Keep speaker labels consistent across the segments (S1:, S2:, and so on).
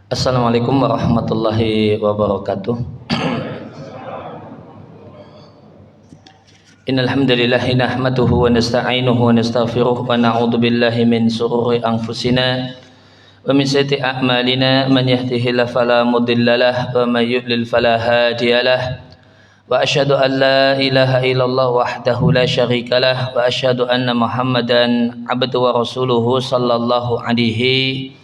S1: Assalamualaikum warahmatullahi wabarakatuh. Innal hamdalillah nahmaduhu wa nasta'inuhu wa nastaghfiruh wa na'udzu billahi min shururi anfusina wa min sayyiati a'malina man yahdihillahu fala mudhillalah wa may yudlil fala hadiyalah wa asyhadu an la ilaha illallah wahdahu la syarikalah wa asyhadu anna Muhammadan abduhu wa rasuluhu sallallahu alaihi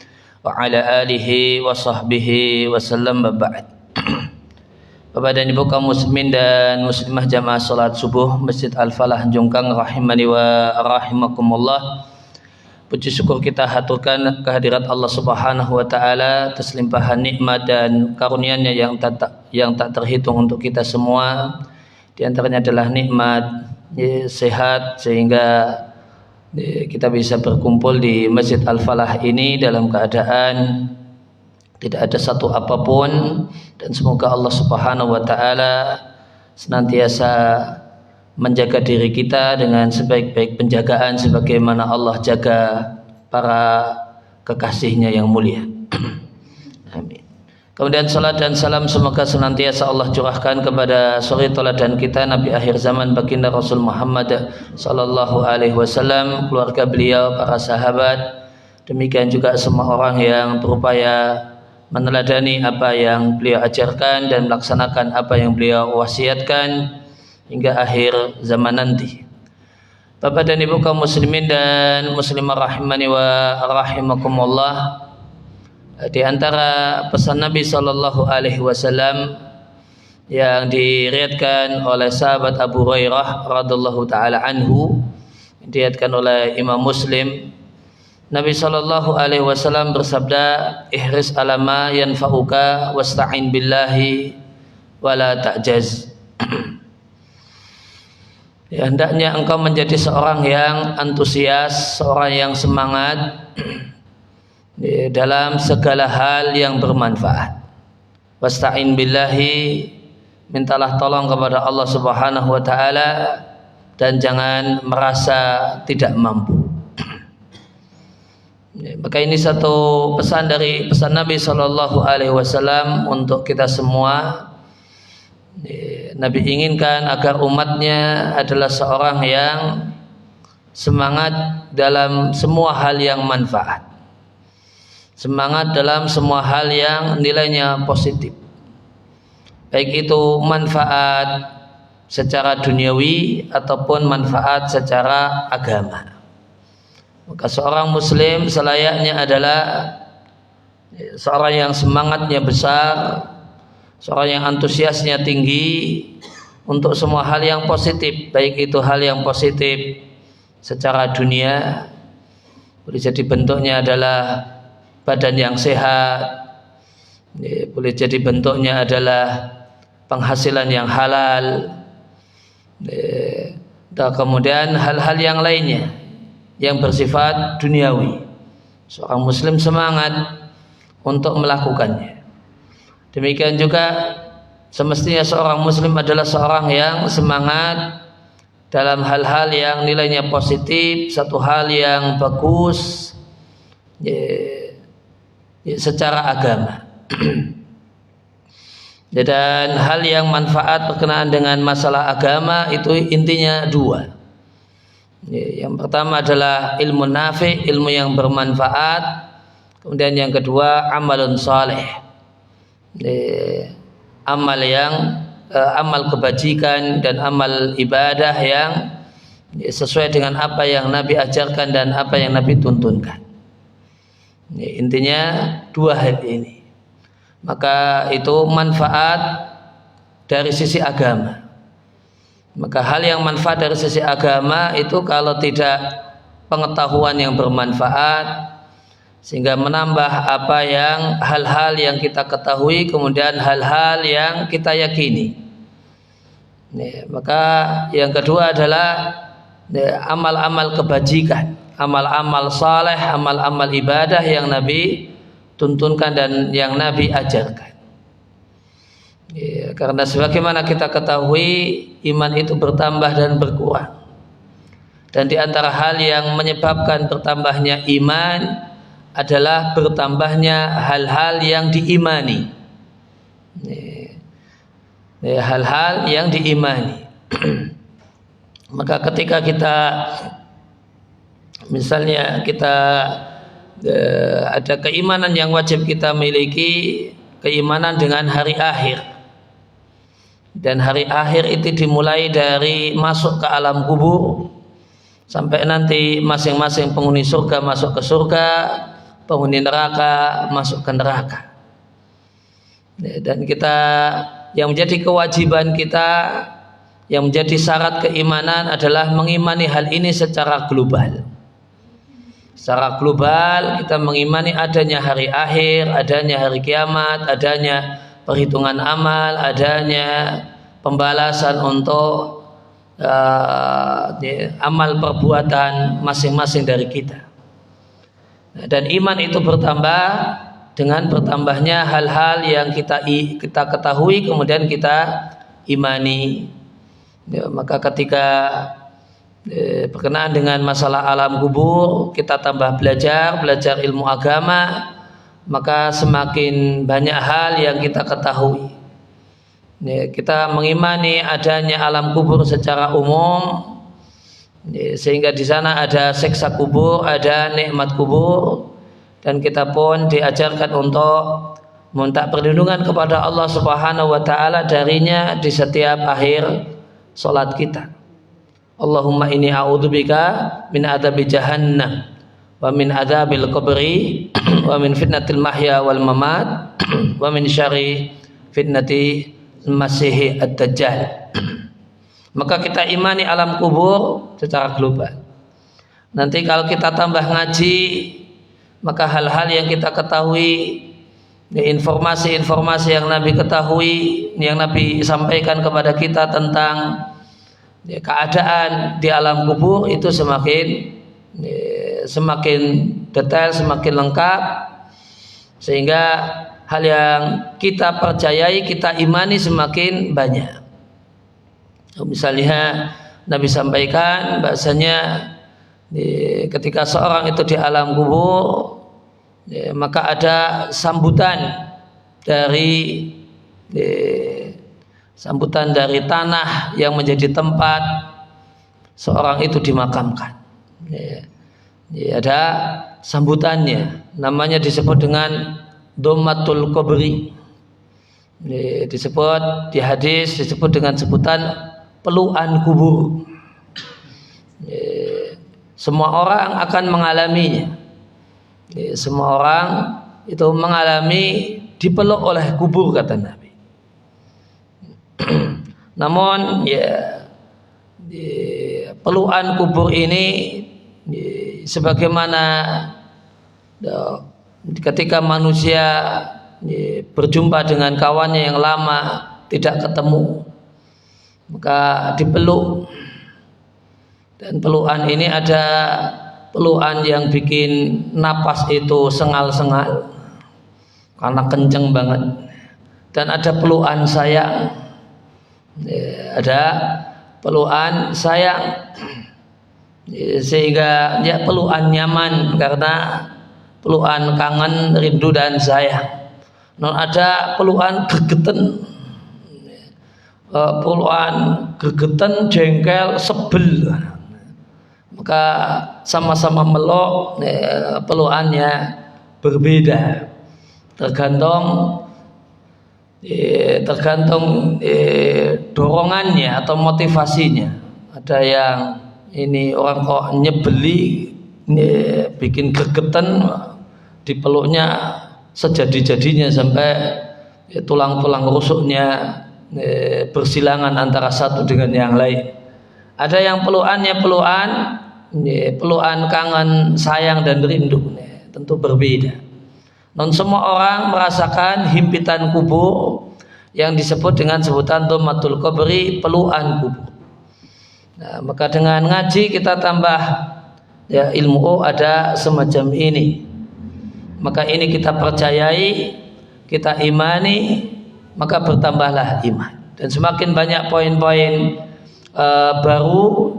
S1: wa ala alihi wa sahbihi wasallam. Ba'd. Bapak dan Ibu kaum muslimin dan muslimah jamaah salat subuh Masjid Al-Falah Jongkang rahimani wa rahimakumullah. Puji syukur kita haturkan kehadirat Allah Subhanahu wa taala atas limpahan nikmat dan karunia-Nya yang tak terhitung untuk kita semua. Di antaranya adalah nikmat sehat sehingga kita bisa berkumpul di Masjid Al-Falah ini dalam keadaan tidak ada satu apapun, dan semoga Allah Subhanahu wa taala senantiasa menjaga diri kita dengan sebaik-baik penjagaan sebagaimana Allah jaga para kekasihnya yang mulia. Amin. Kemudian salat dan salam semoga senantiasa Allah curahkan kepada suri teladan kita Nabi akhir zaman baginda Rasul Muhammad sallallahu alaihi wasallam, keluarga beliau, para sahabat, demikian juga semua orang yang berupaya meneladani apa yang beliau ajarkan dan melaksanakan apa yang beliau wasiatkan hingga akhir zaman nanti. Bapak dan Ibu kaum muslimin dan muslimah rahimani wa rahimakumullah, di antara pesan Nabi sallallahu alaihi wasallam yang diriwayatkan oleh sahabat Abu Hurairah radhiyallahu taala anhu, diriwayatkan oleh Imam Muslim, Nabi sallallahu alaihi wasallam bersabda, ihris ala ma yanfa'uka wasta'in billahi wala ta'jaz. Ya, hendaknya engkau menjadi seorang yang antusias, seorang yang semangat dalam segala hal yang bermanfaat. Wasta'in billahi, mintalah tolong kepada Allah Subhanahu wa taala dan jangan merasa tidak mampu. Maka ini satu pesan dari pesan Nabi sallallahu alaihi wasallam untuk kita semua. Nabi inginkan agar umatnya adalah seorang yang semangat dalam semua hal yang manfaat, semangat dalam semua hal yang nilainya positif, baik itu manfaat secara duniawi ataupun manfaat secara agama. Maka seorang muslim selayaknya adalah seorang yang semangatnya besar, seorang yang antusiasnya tinggi untuk semua hal yang positif, baik itu hal yang positif secara dunia, boleh jadi bentuknya adalah badan yang sehat, boleh jadi bentuknya adalah penghasilan yang halal, dan kemudian hal-hal yang lainnya yang bersifat duniawi. Seorang muslim semangat untuk melakukannya. Demikian juga semestinya seorang muslim adalah seorang yang semangat dalam hal-hal yang nilainya positif, satu hal yang bagus secara agama. Dan hal yang manfaat berkenaan dengan masalah agama itu intinya dua. Yang pertama adalah ilmu nafi', ilmu yang bermanfaat. Kemudian yang kedua amalun saleh, amal kebajikan dan amal ibadah yang sesuai dengan apa yang Nabi ajarkan dan apa yang Nabi tuntunkan. Intinya dua hal ini. Maka itu manfaat dari sisi agama. Maka hal yang manfaat dari sisi agama itu kalau tidak pengetahuan yang bermanfaat sehingga menambah hal-hal yang kita ketahui, kemudian hal-hal yang kita yakini. Maka yang kedua adalah amal-amal kebajikan, amal-amal saleh, amal-amal ibadah yang Nabi tuntunkan dan yang Nabi ajarkan. Karena sebagaimana kita ketahui, iman itu bertambah dan berkurang. Dan di antara hal yang menyebabkan bertambahnya iman adalah bertambahnya hal-hal yang diimani. Hal-hal yang diimani. Maka ketika kita misalnya kita ada keimanan yang wajib kita miliki, keimanan dengan hari akhir, dan hari akhir itu dimulai dari masuk ke alam kubur sampai nanti masing-masing penghuni surga masuk ke surga, penghuni neraka masuk ke neraka. Dan kita, yang menjadi kewajiban kita, yang menjadi syarat keimanan adalah mengimani hal ini secara global. Secara global kita mengimani adanya hari akhir, adanya hari kiamat, adanya perhitungan amal, adanya pembalasan untuk amal perbuatan masing-masing dari kita. Dan iman itu bertambah dengan bertambahnya hal-hal yang kita ketahui kemudian kita imani. Maka ketika berkenaan dengan masalah alam kubur, kita tambah belajar ilmu agama, maka semakin banyak hal yang kita ketahui. Kita mengimani adanya alam kubur secara umum, sehingga di sana ada siksa kubur, ada nikmat kubur, dan kita pun diajarkan untuk minta perlindungan kepada Allah Subhanahu wa taala darinya di setiap akhir salat kita. Allahumma inni a'udzubika min adzabi jahannam wa min adzabil qabri wa min fitnatil mahya wal mamat wa min syarri fitnati masih ad-dajjal. Maka kita imani alam kubur secara global. Nanti kalau kita tambah ngaji, maka hal-hal yang kita ketahui, informasi-informasi yang Nabi ketahui, yang Nabi sampaikan kepada kita tentang keadaan di alam kubur itu semakin detail, semakin lengkap, sehingga hal yang kita percayai, kita imani semakin banyak. Misalnya Nabi sampaikan bahasanya ketika seorang itu di alam kubur, maka ada sambutan dari tanah yang menjadi tempat seorang itu dimakamkan. Ada sambutannya, namanya disebut dengan Dhammatul Qabri. Disebut di hadis disebut dengan sebutan pelukan kubur. Semua orang akan mengalaminya. Semua orang itu mengalami dipeluk oleh kubur, kata Nabi. Namun pelukan kubur ini sebagaimana ketika manusia berjumpa dengan kawannya yang lama tidak ketemu, maka dipeluk. Dan pelukan ini ada pelukan yang bikin napas itu sengal-sengal karena kenceng banget, dan ada pelukan sayang, ada pelukan sayang sehingga pelukan nyaman karena pelukan kangen, rindu dan sayang. Ada pelukan gegeten, pelukan gegeten, jengkel, sebel. Maka sama-sama meluk, pelukannya berbeda, tergantung dorongannya atau motivasinya. Ada yang ini orang kok nyebeli, bikin gegeten, dipeluknya sejadi-jadinya sampai tulang-tulang rusuknya bersilangan antara satu dengan yang lain. Ada yang pelukannya pelukan kangen, sayang dan rindu, tentu berbeda. Non semua orang merasakan himpitan kubur yang disebut dengan sebutan Dhammatul Qabri, pelukan kubur. Nah, maka dengan ngaji kita tambah ilmu, ada semacam ini. Maka ini kita percayai, kita imani, maka bertambahlah iman. Dan semakin banyak poin-poin baru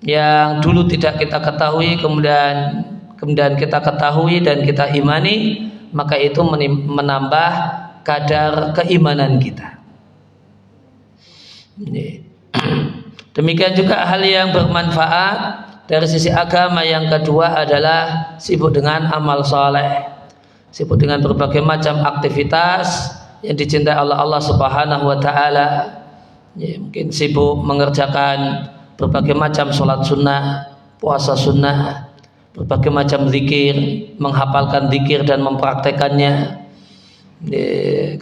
S1: yang dulu tidak kita ketahui, kemudian kemudian kita ketahui dan kita imani, maka itu menambah kadar keimanan kita. Demikian juga hal yang bermanfaat dari sisi agama yang kedua adalah sibuk dengan amal soleh, sibuk dengan berbagai macam aktivitas yang dicintai oleh Allah Subhanahu wa Ta'ala. Mungkin sibuk mengerjakan berbagai macam sholat sunnah, puasa sunnah, berbagai macam zikir, menghafalkan zikir dan mempraktekannya,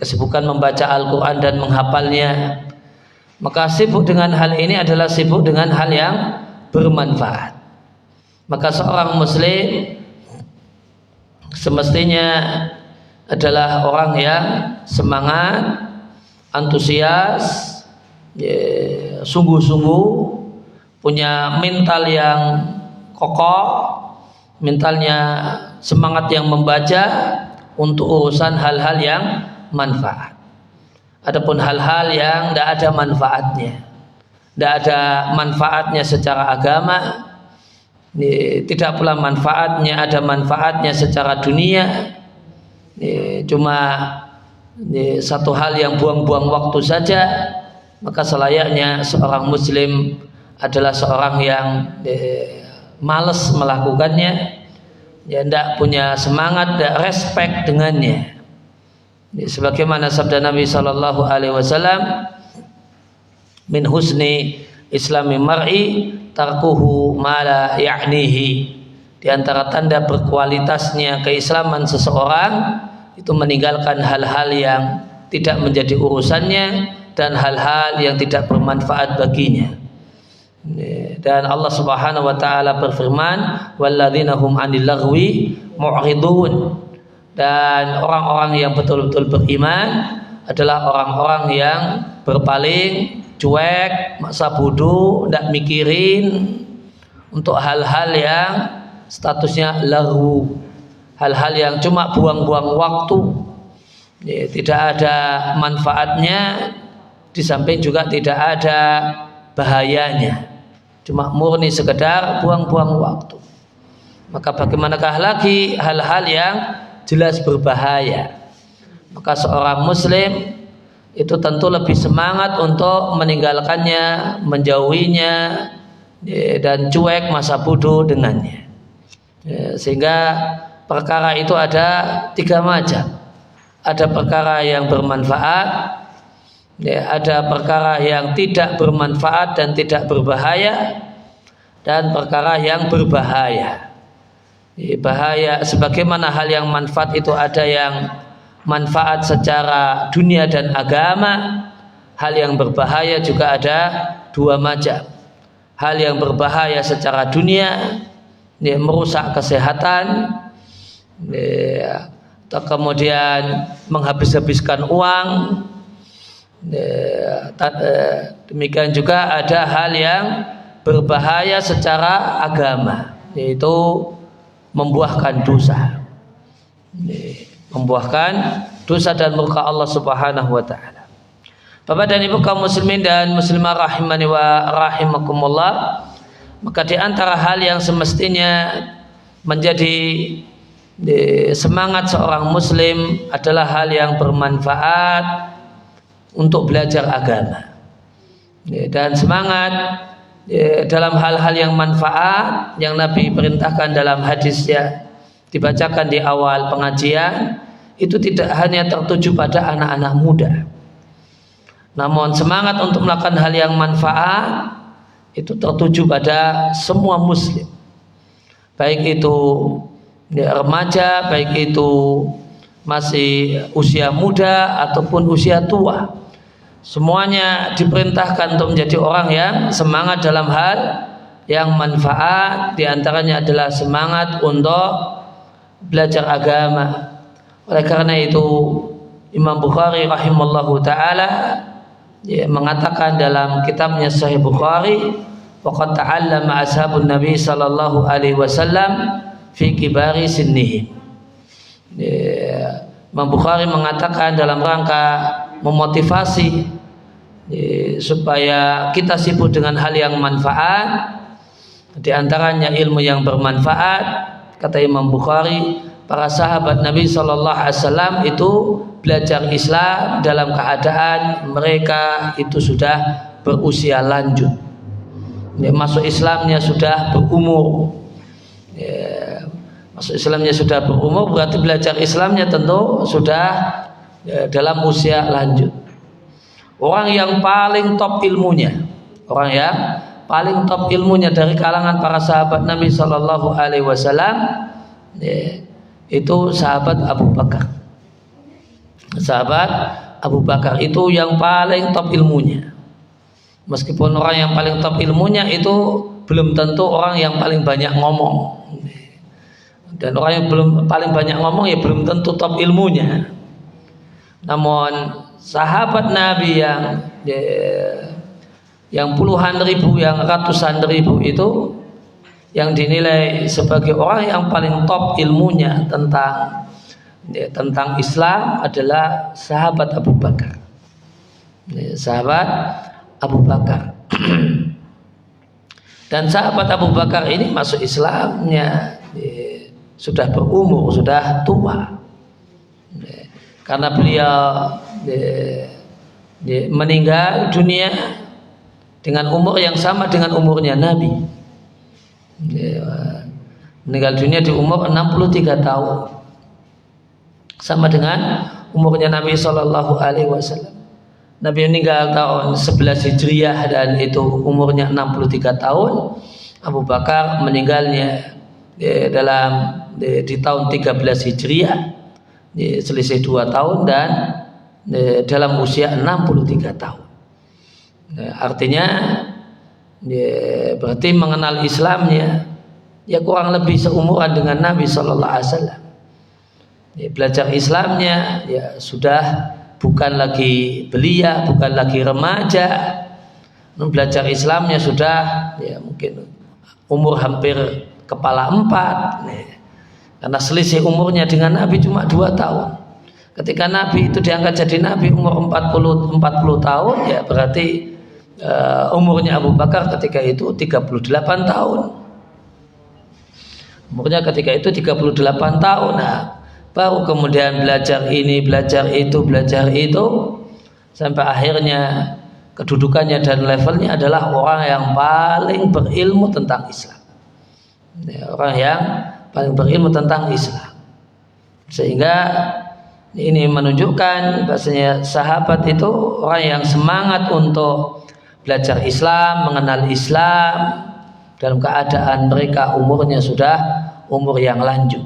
S1: kesibukan membaca Al-Quran dan menghafalnya. Maka sibuk dengan hal ini adalah sibuk dengan hal yang bermanfaat. Maka seorang muslim semestinya adalah orang yang semangat, antusias, sungguh-sungguh, punya mental yang kokoh, mentalnya semangat yang membaca untuk urusan hal-hal yang manfaat. Adapun hal-hal yang tidak ada manfaatnya, tidak ada manfaatnya secara agama, tidak pula manfaatnya, ada manfaatnya secara dunia, cuma satu hal yang buang-buang waktu saja, maka selayaknya seorang muslim adalah seorang yang malas melakukannya, tidak punya semangat, tidak respect dengannya. Sebagaimana sabda Nabi Sallallahu Alaihi Wasallam, min husni islami mar'i tarkuhu ma la ya'nihi. Di antara tanda berkualitasnya keislaman seseorang itu meninggalkan hal-hal yang tidak menjadi urusannya dan hal-hal yang tidak bermanfaat baginya. Dan Allah Subhanahu wa taala berfirman, walladzina hum 'anil laghwi mu'ridun. Dan orang-orang yang betul-betul beriman adalah orang-orang yang berpaling, cuek, masa bodoh, tidak mikirin untuk hal-hal yang statusnya laghu, hal-hal yang cuma buang-buang waktu, tidak ada manfaatnya, di samping juga tidak ada bahayanya, cuma murni sekedar buang-buang waktu. Maka bagaimanakah lagi hal-hal yang jelas berbahaya? Maka seorang muslim itu tentu lebih semangat untuk meninggalkannya, menjauhinya, dan cuek, masa bodoh dengannya. Sehingga perkara itu ada tiga macam. Ada perkara yang bermanfaat, ada perkara yang tidak bermanfaat dan tidak berbahaya, dan perkara yang berbahaya. Bahaya sebagaimana hal yang manfaat itu ada yang manfaat secara dunia dan agama, hal yang berbahaya juga ada dua macam. Hal yang berbahaya secara dunia, merusak kesehatan, kemudian menghabis-habiskan uang. Demikian juga ada hal yang berbahaya secara agama, yaitu membuahkan dosa, dan murka Allah Subhanahu wa taala. Bapak dan Ibu kaum muslimin dan muslimah rahimani wa rahimakumullah, maka di antara hal yang semestinya menjadi semangat seorang muslim adalah hal yang bermanfaat untuk belajar agama, dan semangat dalam hal-hal yang manfaat yang Nabi perintahkan dalam hadisnya dibacakan di awal pengajian, itu tidak hanya tertuju pada anak-anak muda, namun semangat untuk melakukan hal yang manfaat itu tertuju pada semua muslim, baik itu remaja, baik itu masih usia muda ataupun usia tua. Semuanya diperintahkan untuk menjadi orang yang semangat dalam hal yang manfaat. Di antaranya adalah semangat untuk belajar agama. Oleh karena itu Imam Bukhari rahimallahu ta'ala mengatakan dalam kitabnya Sahih Bukhari, waqad ta'allama ashabun Nabi sallallahu alaihi wasallam fi kibari sinnihim. Imam Bukhari mengatakan dalam rangka memotivasi supaya kita sibuk dengan hal yang manfaat, di antaranya ilmu yang bermanfaat. kata Imam Bukhari, para sahabat Nabi Shallallahu Alaihi Wasallam itu belajar Islam dalam keadaan mereka itu sudah berusia lanjut. Masuk Islamnya sudah berumur. Masuk Islamnya sudah berumur berarti belajar Islamnya tentu sudah dalam usia lanjut. Orang yang paling top ilmunya, orang yang paling top ilmunya dari kalangan para sahabat Nabi Shallallahu Alaihi Wasallam itu sahabat Abu Bakar. Sahabat Abu Bakar itu yang paling top ilmunya. Meskipun orang yang paling top ilmunya itu belum tentu orang yang paling banyak ngomong. Dan orang yang paling banyak ngomong ya belum tentu top ilmunya. Namun sahabat Nabi yang puluhan ribu, yang ratusan ribu itu yang dinilai sebagai orang yang paling top ilmunya tentang Islam adalah sahabat Abu Bakar. Sahabat Abu Bakar. Dan sahabat Abu Bakar ini masuk Islamnya sudah berumur, sudah tua. Karena beliau meninggal dunia dengan umur yang sama dengan umurnya Nabi. Meninggal dunia di umur 63 tahun, sama dengan umurnya Nabi Shallallahu Alaihi Wasallam. Nabi meninggal tahun 11 Hijriah dan itu umurnya 63 tahun. Abu Bakar meninggalnya di tahun 13 Hijriah, selisih 2 tahun dan dalam usia 63 tahun. Artinya berarti mengenal Islamnya ya kurang lebih seumuran dengan Nabi Sallallahu Alaihi Wasallam. Belajar Islamnya ya sudah bukan lagi belia, bukan lagi remaja. Belajar Islamnya sudah ya mungkin umur hampir kepala 4. Karena selisih umurnya dengan Nabi cuma 2 tahun. Ketika Nabi itu diangkat jadi Nabi umur 40 tahun, ya berarti umurnya Abu Bakar ketika itu 38 tahun. Umurnya ketika itu 38 tahun. Nah, baru kemudian belajar ini, belajar itu sampai akhirnya kedudukannya dan levelnya adalah orang yang paling berilmu tentang Islam. Orang yang paling berilmu tentang Islam. Sehingga ini menunjukkan bahasanya sahabat itu orang yang semangat untuk belajar Islam, mengenal Islam dalam keadaan mereka umurnya sudah umur yang lanjut.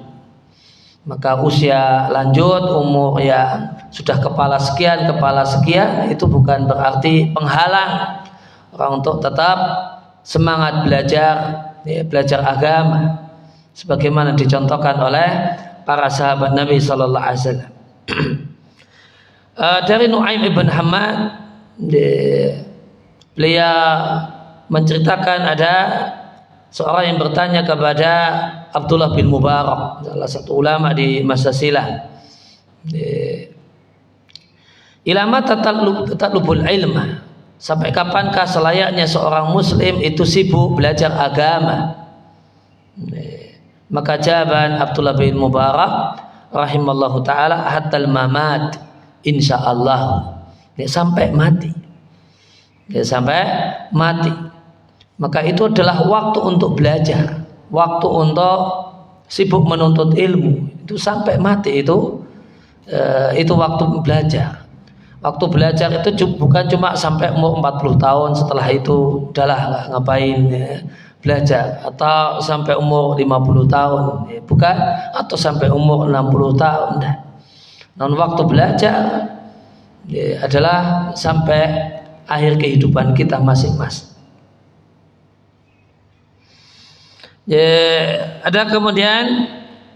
S1: Maka usia lanjut, umur yang sudah kepala sekian itu bukan berarti penghalang orang untuk tetap semangat belajar agama sebagaimana dicontohkan oleh para sahabat Nabi Sallallahu Alaihi Wasallam. Dari Nu'aim ibn Hammad, beliau menceritakan ada seorang yang bertanya kepada Abdullah bin Mubarak, salah satu ulama di masa silam, ilama tatlubul ilma, sampai kapankah selayaknya seorang muslim itu sibuk belajar agama? Maka jawaban Abdullah bin Mubarak rahimallahu ta'ala, hatal mamat insyaallah, sampai mati. Sampai mati. Maka itu adalah waktu untuk belajar, waktu untuk sibuk menuntut ilmu. Itu sampai mati itu waktu belajar. Waktu belajar itu bukan cuma sampai umur 40 tahun, setelah itu udahlah nggak ngapain belajar, atau sampai umur 50 tahun, bukan, atau sampai umur 60 tahun. Non waktu belajar adalah sampai akhir kehidupan kita masing-masing. Ada kemudian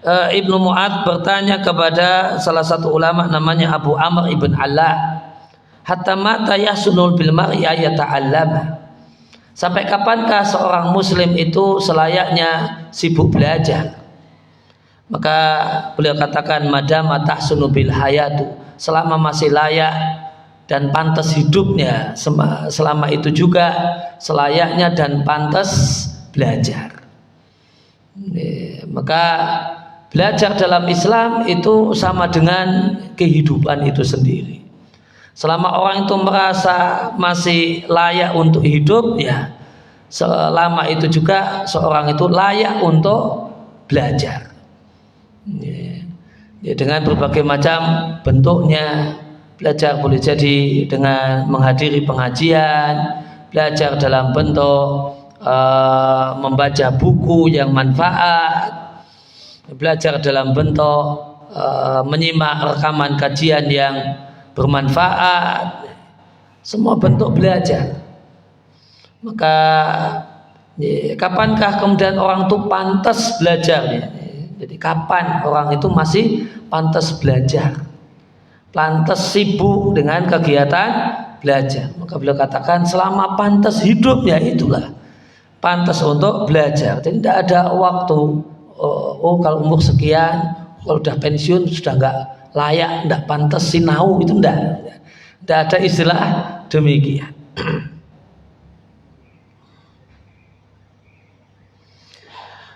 S1: Ibnu Mu'ad bertanya kepada salah satu ulama namanya Abu Amr ibn Ala, hatta mata yahsunul bil mar'i ayata'allama, sampai kapankah seorang muslim itu selayaknya sibuk belajar? Maka beliau katakan, madama tahsunu bil hayatu, selama masih layak dan pantas hidupnya, selama itu juga selayaknya dan pantas belajar. Maka belajar dalam Islam itu sama dengan kehidupan itu sendiri. Selama orang itu merasa masih layak untuk hidup, ya selama itu juga seorang itu layak untuk belajar. Ya, dengan berbagai macam bentuknya. Belajar boleh jadi dengan menghadiri pengajian, belajar dalam bentuk membaca buku yang manfaat, belajar dalam bentuk menyimak rekaman kajian yang bermanfaat. Semua bentuk belajar. Maka kapankah kemudian orang itu pantas belajar? Jadi kapan orang itu masih pantas belajar, pantas sibuk dengan kegiatan belajar? Maka beliau katakan selama pantas hidup, ya itulah pantas untuk belajar. Jadi tidak ada waktu, kalau umur sekian, kalau udah pensiun sudah nggak layak, nggak pantas sinau, itu tidak ada istilah demikian.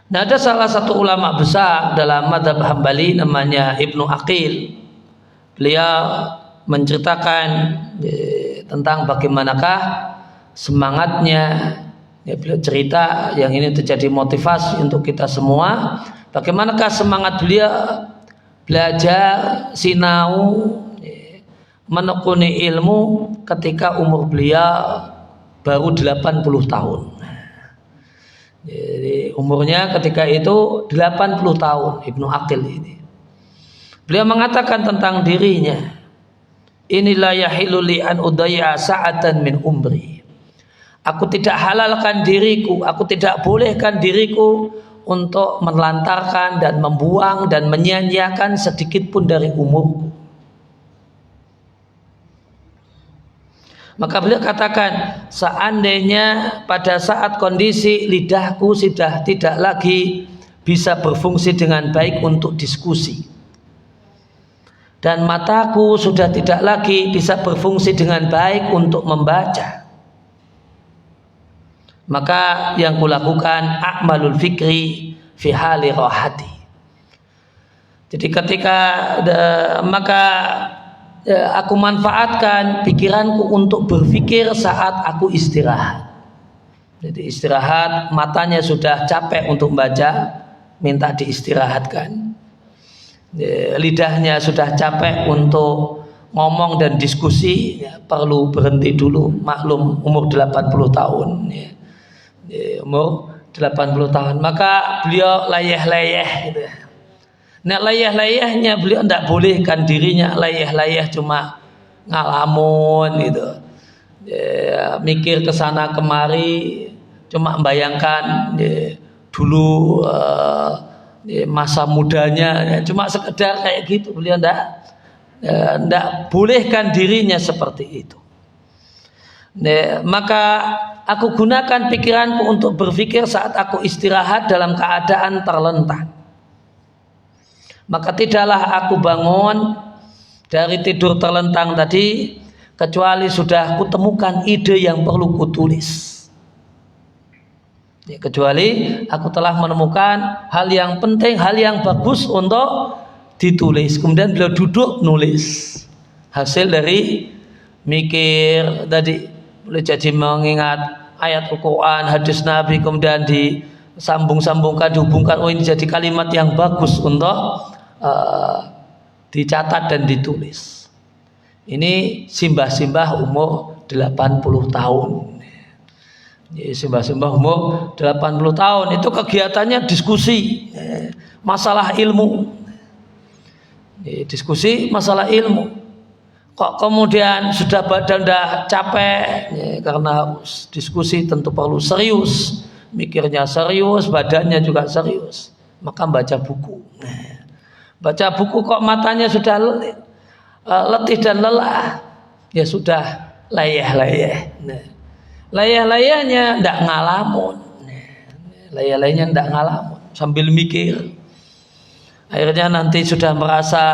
S1: Nah, ada salah satu ulama besar dalam mazhab Hambali namanya Ibnu Aqil. Beliau menceritakan tentang bagaimanakah semangatnya. Ya, beliau cerita yang ini terjadi motivasi untuk kita semua. Bagaimanakah semangat beliau belajar, sinau, menekuni ilmu ketika umur beliau baru 80 tahun. Jadi umurnya ketika itu 80 tahun Ibnu Aqil ini. Beliau mengatakan tentang dirinya, inilah yahilu li an udayya sa'atan min umri. Aku tidak halalkan diriku, aku tidak bolehkan diriku untuk menelantarkan dan membuang dan menyia-nyiakan sedikit pun dari umurku. Maka beliau katakan, seandainya pada saat kondisi lidahku sudah tidak lagi bisa berfungsi dengan baik untuk diskusi, dan mataku sudah tidak lagi bisa berfungsi dengan baik untuk membaca, maka yang kulakukan a'malul fikri fi hali rohati. Jadi ketika maka aku manfaatkan pikiranku untuk berpikir saat aku istirahat. Jadi istirahat, matanya sudah capek untuk membaca, minta diistirahatkan. Lidahnya sudah capek untuk ngomong dan diskusi, ya, perlu berhenti dulu. Maklum umur 80 tahun, ya. Umur 80 tahun, maka beliau layeh-layeh gitu ya. Nah, layah-layahnya beliau tidak bolehkan dirinya layah-layah cuma ngalamun gitu, ya, mikir kesana kemari, cuma membayangkan dulu masa mudanya, ya, cuma sekedar kayak gitu. Beliau tidak bolehkan dirinya seperti itu. Nah, maka aku gunakan pikiranku untuk berpikir saat aku istirahat dalam keadaan terlentang. Maka tidaklah aku bangun dari tidur terlentang tadi kecuali sudah kutemukan ide yang perlu kutulis. Ya, kecuali aku telah menemukan hal yang penting, hal yang bagus untuk ditulis. Kemudian beliau duduk nulis. Hasil dari mikir tadi, boleh jadi mengingat ayat Al-Quran, hadis Nabi, kemudian disambung-sambungkan, dihubungkan. Oh, ini jadi kalimat yang bagus untuk dicatat dan ditulis. Ini simbah-simbah umur 80 tahun. Simbah-simbah umur 80 tahun itu kegiatannya diskusi masalah ilmu. Diskusi masalah ilmu. Kok kemudian sudah badan udah capek, karena diskusi tentu perlu serius, mikirnya serius, badannya juga serius. Maka baca buku. Baca buku kok matanya sudah letih dan lelah, ya sudah layah-layah. Layah-layahnya tidak ngalamun. Layah-layahnya tidak ngalamun sambil mikir. Akhirnya nanti sudah merasa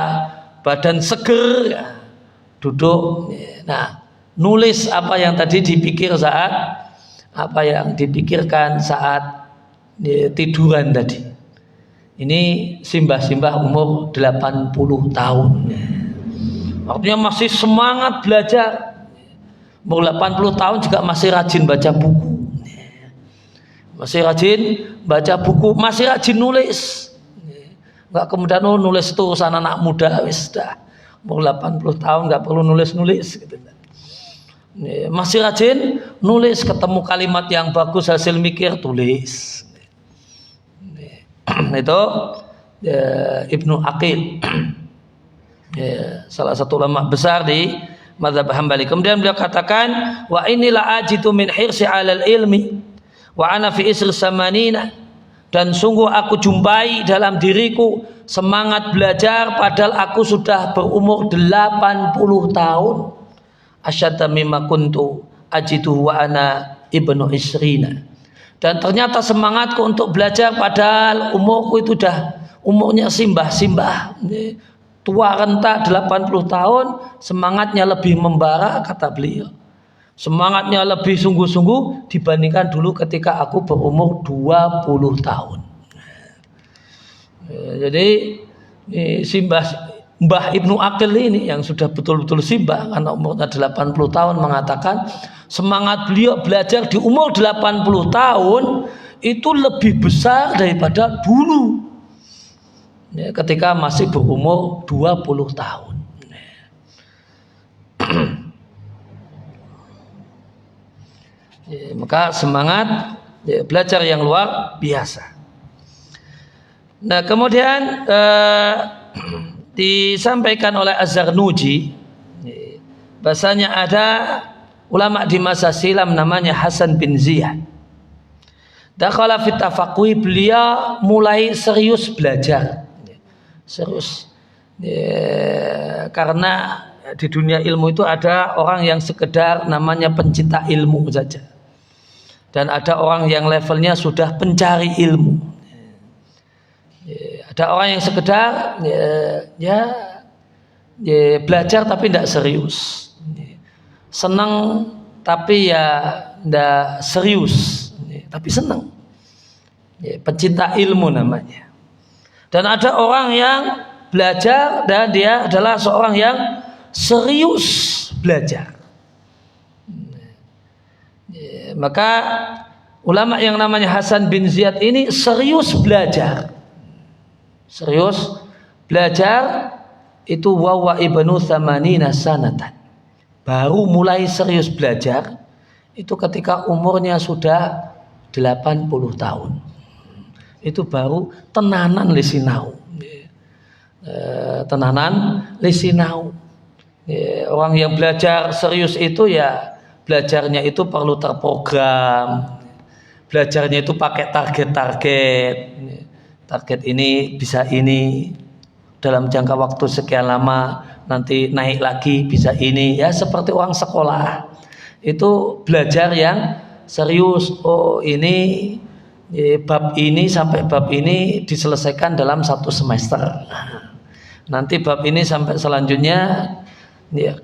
S1: badan seger, ya, duduk. Nah, nulis apa yang tadi dipikir saat, apa yang dipikirkan saat tiduran tadi. Ini simbah-simbah umur 80 tahun. Artinya masih semangat belajar. Umur 80 tahun juga masih rajin baca buku. Masih rajin baca buku, masih rajin nulis. Enggak kemudian nulis itu urusan anak muda, wis dah. Umur 80 tahun enggak perlu nulis-nulis gitu. Masih rajin nulis, ketemu kalimat yang bagus hasil mikir tulis. Itu Ibnu Aqil, salah satu ulama besar di mazhab Hambali. Kemudian beliau katakan, wa inilah ajitu min hirsi 'alal ilmi wa ana fi isri samanina, dan sungguh aku jumpai dalam diriku semangat belajar padahal aku sudah berumur 80 tahun. Asyadda mimma kuntu ajitu wa ana ibnu isrina. Dan ternyata semangatku untuk belajar padahal umurku itu udah umurnya simbah-simbah, tua renta 80 tahun, semangatnya lebih membara, kata beliau. Semangatnya lebih sungguh-sungguh dibandingkan dulu ketika aku berumur 20 tahun. Jadi simbah Mbah Ibnu Aqil ini yang sudah betul-betul simbah karena umurnya 80 tahun mengatakan semangat beliau belajar di umur 80 tahun itu lebih besar daripada dulu ketika masih berumur 20 tahun. Maka semangat belajar yang luar biasa. Nah, kemudian disampaikan oleh Az-Zarnuji, bahasanya ada ulama di masa silam namanya Hasan bin Ziyad. Dakhala fit tafaqquh, beliau mulai serius belajar. Serius. Karena di dunia ilmu itu ada orang yang sekedar namanya pencinta ilmu saja. Dan ada orang yang levelnya sudah pencari ilmu. Ada orang yang sekedar belajar tapi tidak serius, senang tapi ya tidak serius, tapi senang, pencinta ilmu namanya. Dan ada orang yang belajar dan dia adalah seorang yang serius belajar. Maka ulama yang namanya Hasan bin Ziyad ini serius belajar. Serius belajar itu wawa ibnu thamanina sanatan. Baru mulai serius belajar itu ketika umurnya sudah 80 tahun. Itu baru tenanan lisinau. Tenanan lisinau. Orang yang belajar serius itu ya belajarnya itu perlu terprogram. Belajarnya itu pakai target-target. Target ini bisa ini dalam jangka waktu sekian lama, nanti naik lagi bisa ini, ya seperti orang sekolah itu belajar yang serius. Oh ini bab ini sampai bab ini diselesaikan dalam 1 semester, nanti bab ini sampai selanjutnya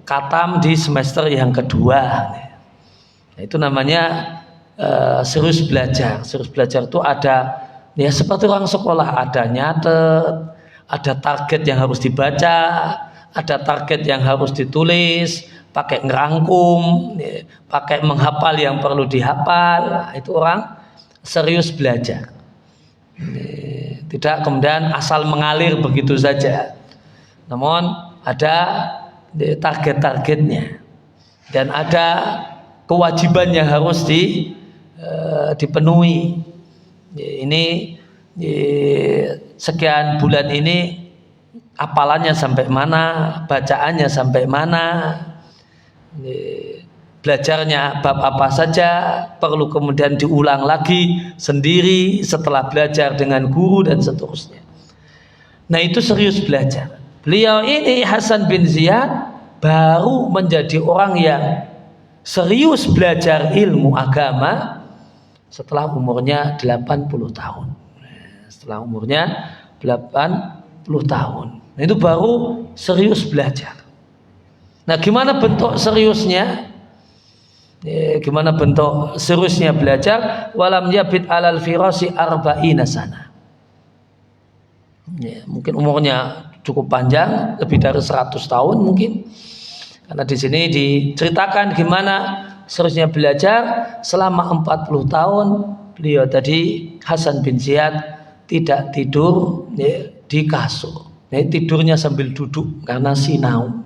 S1: khatam di semester yang kedua. Itu namanya serius belajar. Serius belajar itu ada ya seperti orang sekolah, ada nyatet, ada target yang harus dibaca, ada target yang harus ditulis, pakai ngerangkum, pakai menghafal yang perlu dihafal. Itu orang serius belajar. Tidak kemudian asal mengalir begitu saja. Namun ada target-targetnya dan ada kewajiban yang harus dipenuhi. Ini sekian bulan ini hafalannya sampai mana, bacaannya sampai mana, belajarnya bab apa saja, perlu kemudian diulang lagi sendiri setelah belajar dengan guru dan seterusnya. Nah itu serius belajar. Beliau ini Hasan bin Ziyad baru menjadi orang yang serius belajar ilmu agama setelah umurnya 80 tahun. Setelah umurnya 80 tahun. Nah, itu baru serius belajar. Nah, gimana bentuk seriusnya? Gimana bentuk seriusnya belajar? Walam yabid alal firasi arba'ina sana. Ya, mungkin umurnya cukup panjang, lebih dari 100 tahun mungkin. Karena di sini diceritakan gimana seharusnya belajar selama 40 tahun. Beliau tadi Hasan bin Ziyad tidak tidur ya, di kasur. Ya, tidurnya sambil duduk karena sinau.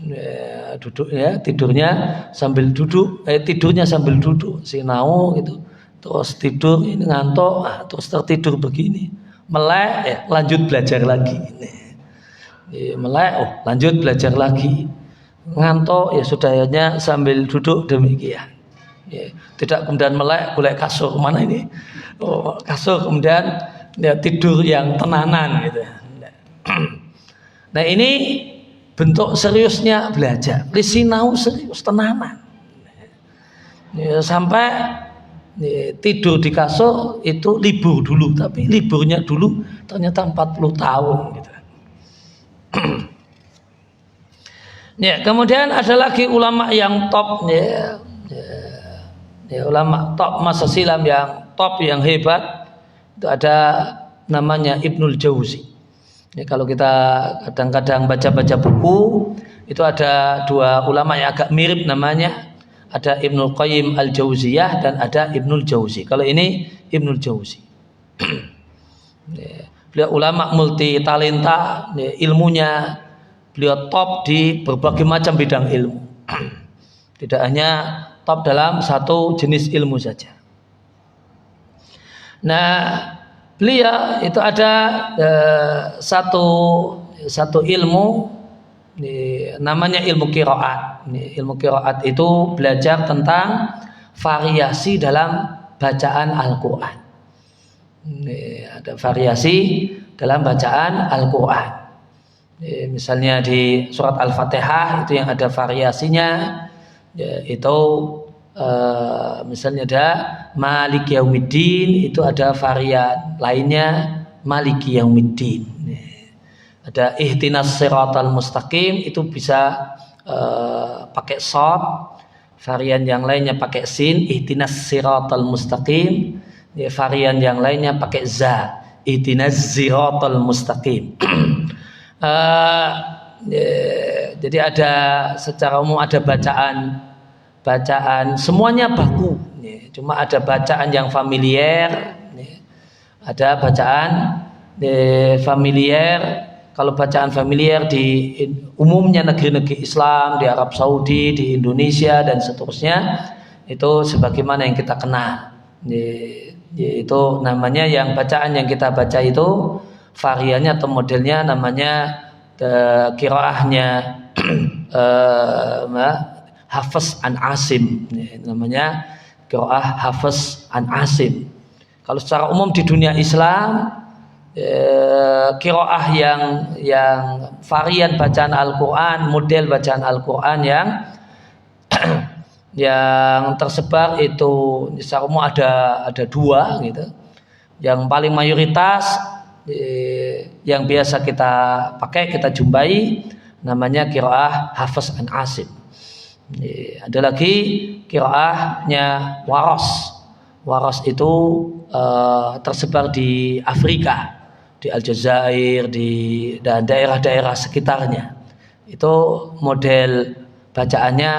S1: Ya, tidurnya sambil duduk, tidurnya sambil duduk, sinau gitu. Terus tidur ini ngantuk, terus tertidur begini. Melek, ya, lanjut belajar lagi. Ya, melek, lanjut belajar lagi. Ngantuk, ya sudahnya sambil duduk demikian. Ya, tidak kemudian melek, golek kasur mana ini? Kasur kemudian ya, tidur yang tenanan gitu. Nah ini bentuk seriusnya belajar, lisinau serius tenanan. Ya, sampai ya, tidur di kasur itu libur dulu, tapi liburnya dulu ternyata 40 tahun gitu. Ya, kemudian ada lagi ulama yang top ya, ulama top masa silam yang top yang hebat itu ada namanya Ibnul Jauzi. Ya, kalau kita kadang-kadang baca-baca buku itu ada dua ulama yang agak mirip namanya, ada Ibnul Qayyim Al-Jauziyah dan ada Ibnul Jauzi. Kalau ini Ibnul Jauzi. Ya, beliau ulama multi talenta, ya, ilmunya beliau top di berbagai macam bidang ilmu. Tidak hanya top dalam satu jenis ilmu saja. Nah, beliau itu ada satu ilmu namanya ilmu qiraat. Ilmu qiraat itu belajar tentang variasi dalam bacaan Al-Qur'an. Ada variasi dalam bacaan Al-Qur'an. Misalnya di surat Al-Fatihah itu yang ada variasinya, itu misalnya ada Maliki Yaumiddin, itu ada varian lainnya Maliki Yaumiddin. Ada Ihdinas Siratal Mustaqim, itu bisa pakai shad, varian yang lainnya pakai sin, Ihdinas Siratal Mustaqim. Varian yang lainnya pakai za, Ihdinas Siratal Mustaqim. Jadi ada secara umum ada bacaan semuanya baku, cuma ada bacaan yang familier, ada bacaan familier. Kalau bacaan familier di umumnya negeri-negeri Islam, di Arab Saudi, di Indonesia dan seterusnya, itu sebagaimana yang kita kenal, yaitu namanya yang bacaan yang kita baca itu variannya atau modelnya namanya qiraahnya Hafiz an Asim, namanya qiraah Hafiz an Asim. Kalau secara umum di dunia Islam qiraah yang varian bacaan Al-Qur'an, model bacaan Al-Qur'an yang tersebar itu secara umum ada dua gitu. Yang paling mayoritas yang biasa kita pakai, kita jumpai, namanya qiraah Hafiz an Asim. Ada lagi qiraahnya Waras. Waras itu tersebar di Afrika, di Aljazair, dan daerah-daerah sekitarnya. Itu model bacaannya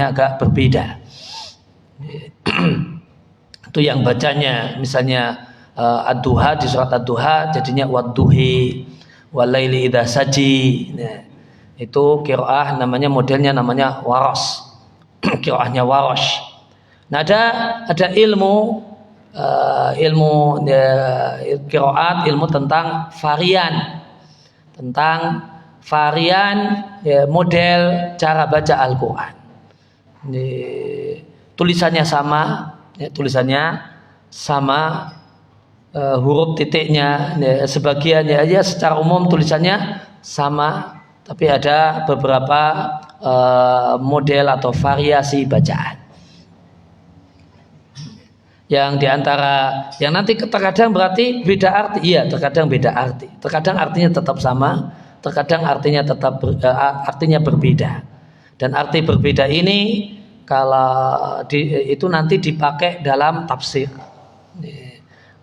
S1: agak berbeda. Itu yang bacanya misalnya ad-duha, di surat ad-duha jadinya wadduhi walaili idza saji. Itu qiraah namanya modelnya namanya Waras. Qiraahnya Waras. Nah, ada ilmu qiraat, ilmu tentang varian ya, model cara baca Al-Qur'an. Tulisannya sama, huruf titiknya ya, sebagiannya aja secara umum tulisannya sama, tapi ada beberapa model atau variasi bacaan. Yang diantara yang nanti terkadang berarti beda arti, iya terkadang beda arti, terkadang artinya tetap sama, terkadang artinya artinya berbeda. Dan arti berbeda ini kalau itu nanti dipakai dalam tafsir.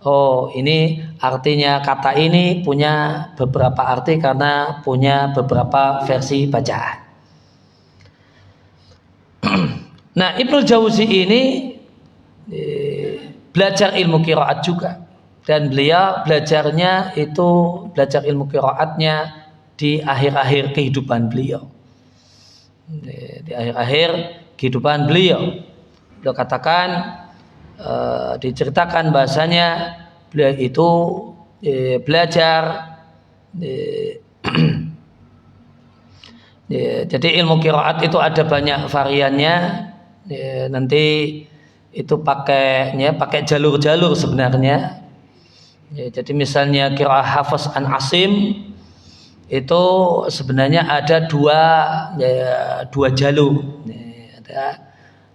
S1: Oh, ini artinya kata ini punya beberapa arti karena punya beberapa versi bacaan. Nah, Ibnul Jauzi ini belajar ilmu qiraat juga, dan beliau belajar ilmu qiraatnya di akhir-akhir kehidupan beliau. Di akhir-akhir kehidupan beliau katakan, diceritakan bahasanya beliau itu belajar jadi ilmu qiraat itu ada banyak variannya. Nanti itu pakai jalur-jalur sebenarnya. Jadi misalnya qiraah Hafs an Asim itu sebenarnya ada dua jalur.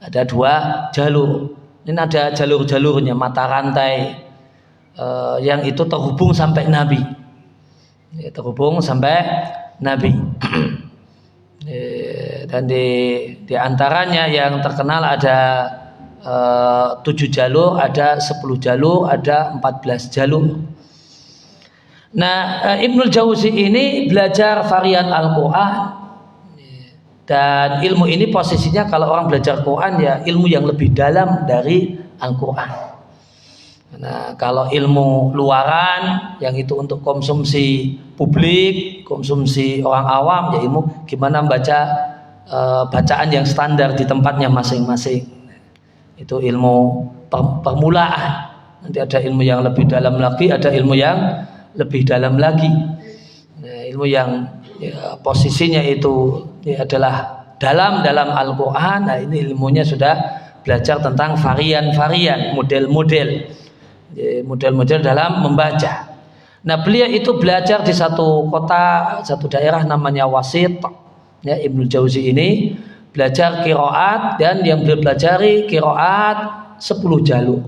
S1: Ada dua jalur. Ini ada jalur-jalurnya, mata rantai yang itu terhubung sampai Nabi. Terhubung sampai Nabi. Dan di antaranya yang terkenal ada 7 jalur, ada 10 jalur, ada 14 jalur. Nah, Ibnul Jauzi ini belajar varian Al-Quran, dan ilmu ini posisinya kalau orang belajar Quran ya ilmu yang lebih dalam dari Al-Quran. Nah, kalau ilmu luaran yang itu untuk konsumsi publik, konsumsi orang awam, ya ilmu gimana membaca bacaan yang standar di tempatnya masing-masing. Itu ilmu permulaan. Nanti ada ilmu yang lebih dalam lagi, ada ilmu yang lebih dalam lagi. Nah, ilmu yang posisinya itu adalah dalam Al-Quran. Nah, ini ilmunya sudah belajar tentang varian-varian, model-model dalam membaca. Nah, beliau itu belajar di satu kota, satu daerah namanya Wasit. Ya, Ibnul Jauzi ini belajar qiraat, dan yang beliau pelajari qiraat 10 jalur.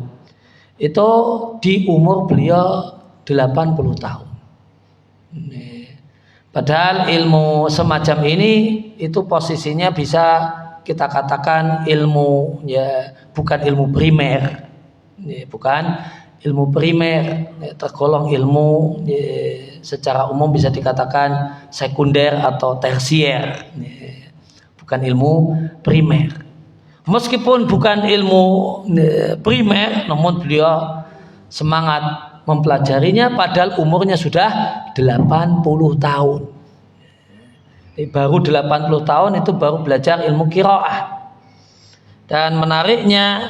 S1: Itu di umur beliau 80 tahun. Padahal ilmu semacam ini itu posisinya bisa kita katakan ilmu bukan ilmu primer. Bukan ilmu primer, tergolong ilmu secara umum bisa dikatakan sekunder atau tersier, bukan ilmu primer. Meskipun bukan ilmu primer, namun beliau semangat mempelajarinya padahal umurnya sudah 80 tahun. Baru 80 tahun itu baru belajar ilmu qiraah. Dan menariknya,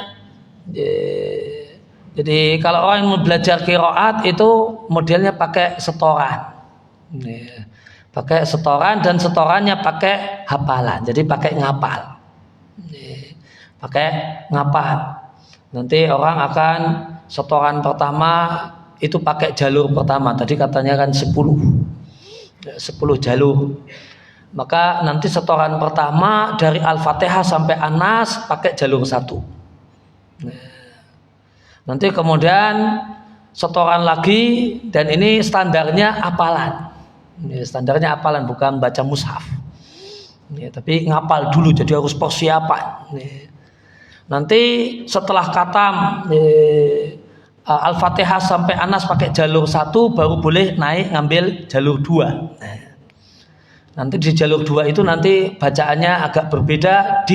S1: jadi kalau orang mau belajar qiraat itu modelnya pakai setoran. Pakai setoran, dan setorannya pakai hafalan. Jadi pakai ngapal. Pakai ngapal. Nanti orang akan setoran pertama itu pakai jalur pertama. Tadi katanya kan 10 jalur. Maka nanti setoran pertama dari Al-Fatihah sampai An-Nas pakai jalur 1. Nanti kemudian setoran lagi, dan ini standarnya hafalan. Standarnya hafalan, bukan baca mushaf. Tapi ngapal dulu, jadi harus persiapan. Nanti setelah khatam Al-Fatihah sampai An-Nas pakai jalur 1, baru boleh naik ngambil jalur 2. Nanti di jalur 2 itu nanti bacaannya agak berbeda,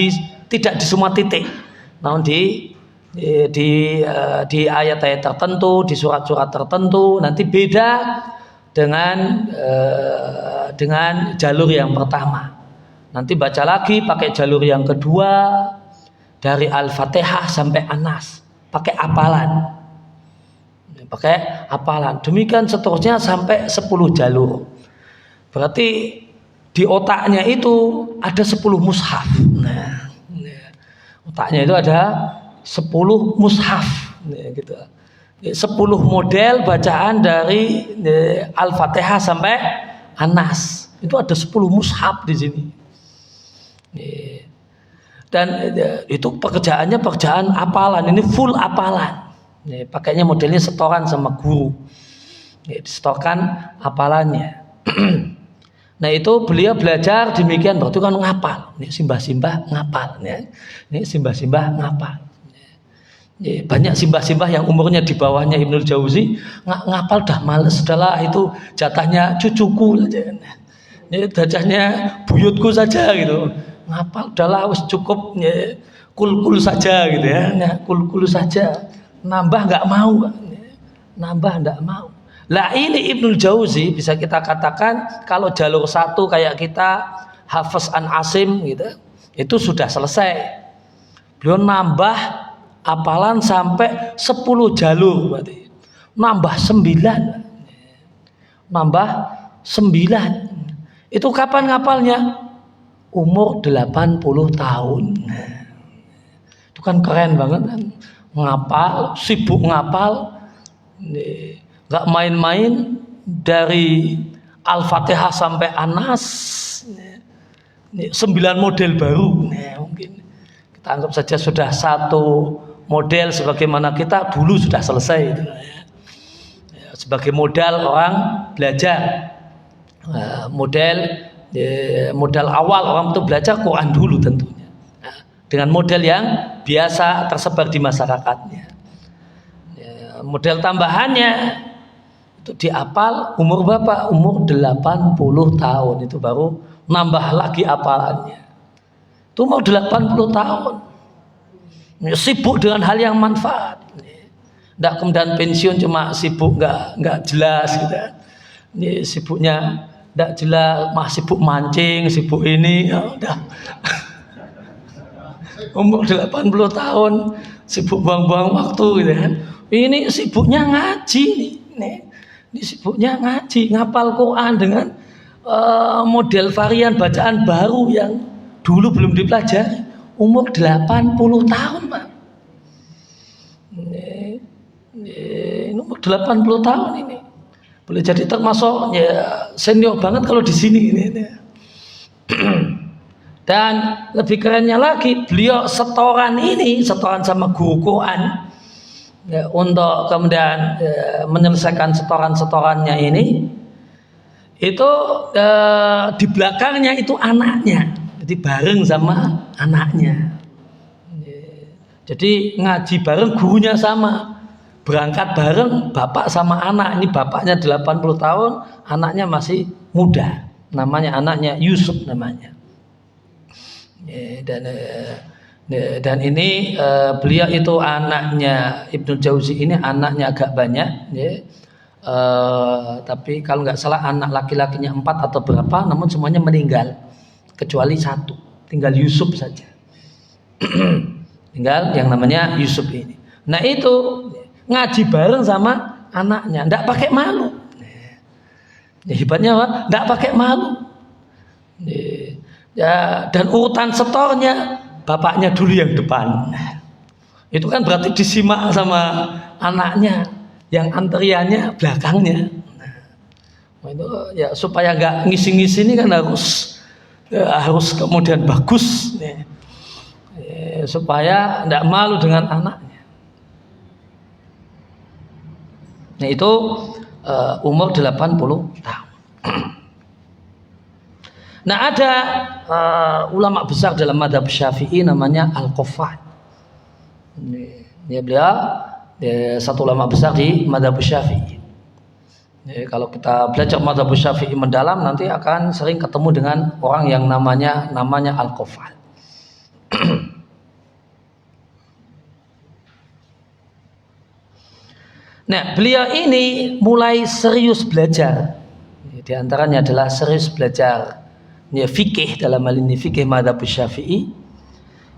S1: tidak di semua titik, namun di ayat-ayat tertentu, di surat-surat tertentu nanti beda dengan jalur yang pertama. Nanti baca lagi pakai jalur yang kedua dari Al-Fatihah sampai An-Nas, pakai hafalan. Demikian seterusnya sampai 10 jalur. Berarti di otaknya itu ada 10 mushaf. Nah, otaknya itu ada 10 mushaf, gitu. 10 model bacaan dari Al-Fatihah sampai An-Nas. Itu ada 10 mushaf di sini. Dan itu pekerjaan hafalan. Ini full hafalan. Pakainya modelnya setoran sama guru. Disetorkan hafalannya. Nah, itu beliau belajar demikian, berarti kan ngapal. Ini simbah-simbah ngapal, ya. Ini simbah-simbah ngapal. Banyak simbah-simbah yang umurnya di bawahnya Ibnul Jauzi ngapal dah males, sudahlah itu jatahnya cucuku saja. Jatahnya buyutku saja gitu. Ngapal udahlah wis cukup kul-kul saja gitu ya. Kul-kul saja. Nambah enggak mau. Nambah enggak mau. Lah ini Ibnul Jauzi bisa kita katakan kalau jalur satu kayak kita Hafiz an Asim gitu. Itu sudah selesai. Beliau nambah hafalan sampai 10 jalur berarti. Nambah 9. Nambah 9. Itu kapan ngapalnya? Umur 80 tahun. Itu kan keren banget kan. Ngapal, sibuk ngapal. Enggak main-main dari Al-Fatihah sampai Anas. 9 model baru. Mungkin kita anggap saja sudah satu model sebagaimana kita dulu sudah selesai itu, ya. Sebagai modal orang belajar, modal awal orang itu belajar Quran dulu tentunya, dengan model yang biasa tersebar di masyarakatnya. Model tambahannya itu diapal umur berapa? Umur 80 tahun itu baru nambah lagi apalannya. Itu mau 80 tahun. Sibuk dengan hal yang manfaat. Tidak kemudian pensiun cuma sibuk nggak jelas gitu. Ini sibuknya tidak jelas, sibuk mancing, sibuk ini, ya udah. Umur 80 tahun sibuk buang-buang waktu gitu kan. Ini sibuknya ngaji nih. Ini sibuknya ngaji, ngapal Quran dengan model varian bacaan baru yang dulu belum dipelajari. Umur 80 tahun, Pak. Ini umur 80 tahun ini. Boleh jadi termasuk ya senior banget kalau di sini ini. Dan lebih kerennya lagi, beliau setoran sama guru Quran ya, untuk kemudian menyelesaikan setoran-setorannya ini. Itu di belakangnya itu anaknya. Jadi bareng sama anaknya. Jadi ngaji bareng, gurunya sama. Berangkat bareng bapak sama anak. Ini bapaknya 80 tahun, anaknya masih muda. Anaknya Yusuf namanya. Dan ini beliau itu anaknya Ibnu Jauzi ini anaknya agak banyak. Tapi kalau nggak salah anak laki-lakinya 4 atau berapa, namun semuanya meninggal. Kecuali satu, tinggal Yusuf saja. Tinggal yang namanya Yusuf ini. Nah itu ngaji bareng sama anaknya, ndak pakai malu. Hebatnya apa? Ndak pakai malu. Ya, dan urutan setornya bapaknya dulu yang depan. Itu kan berarti disimak sama anaknya, yang antriannya belakangnya. Nah, itu ya supaya nggak ngisi-ngisi ini kan harus kemudian bagus supaya tidak malu dengan anaknya. Nah itu umur 80 tahun. Nah ada ulama besar dalam mazhab Syafi'i namanya Al-Qaffat. Beliau satu ulama besar di mazhab Syafi'i. Kalau kita belajar mazhab Syafi'i mendalam nanti akan sering ketemu dengan orang yang namanya Al-Qaffat. Nah, beliau ini mulai serius belajar. Di antaranya adalah serius belajar fikih, dalam hal ini fikih mazhab Syafi'i.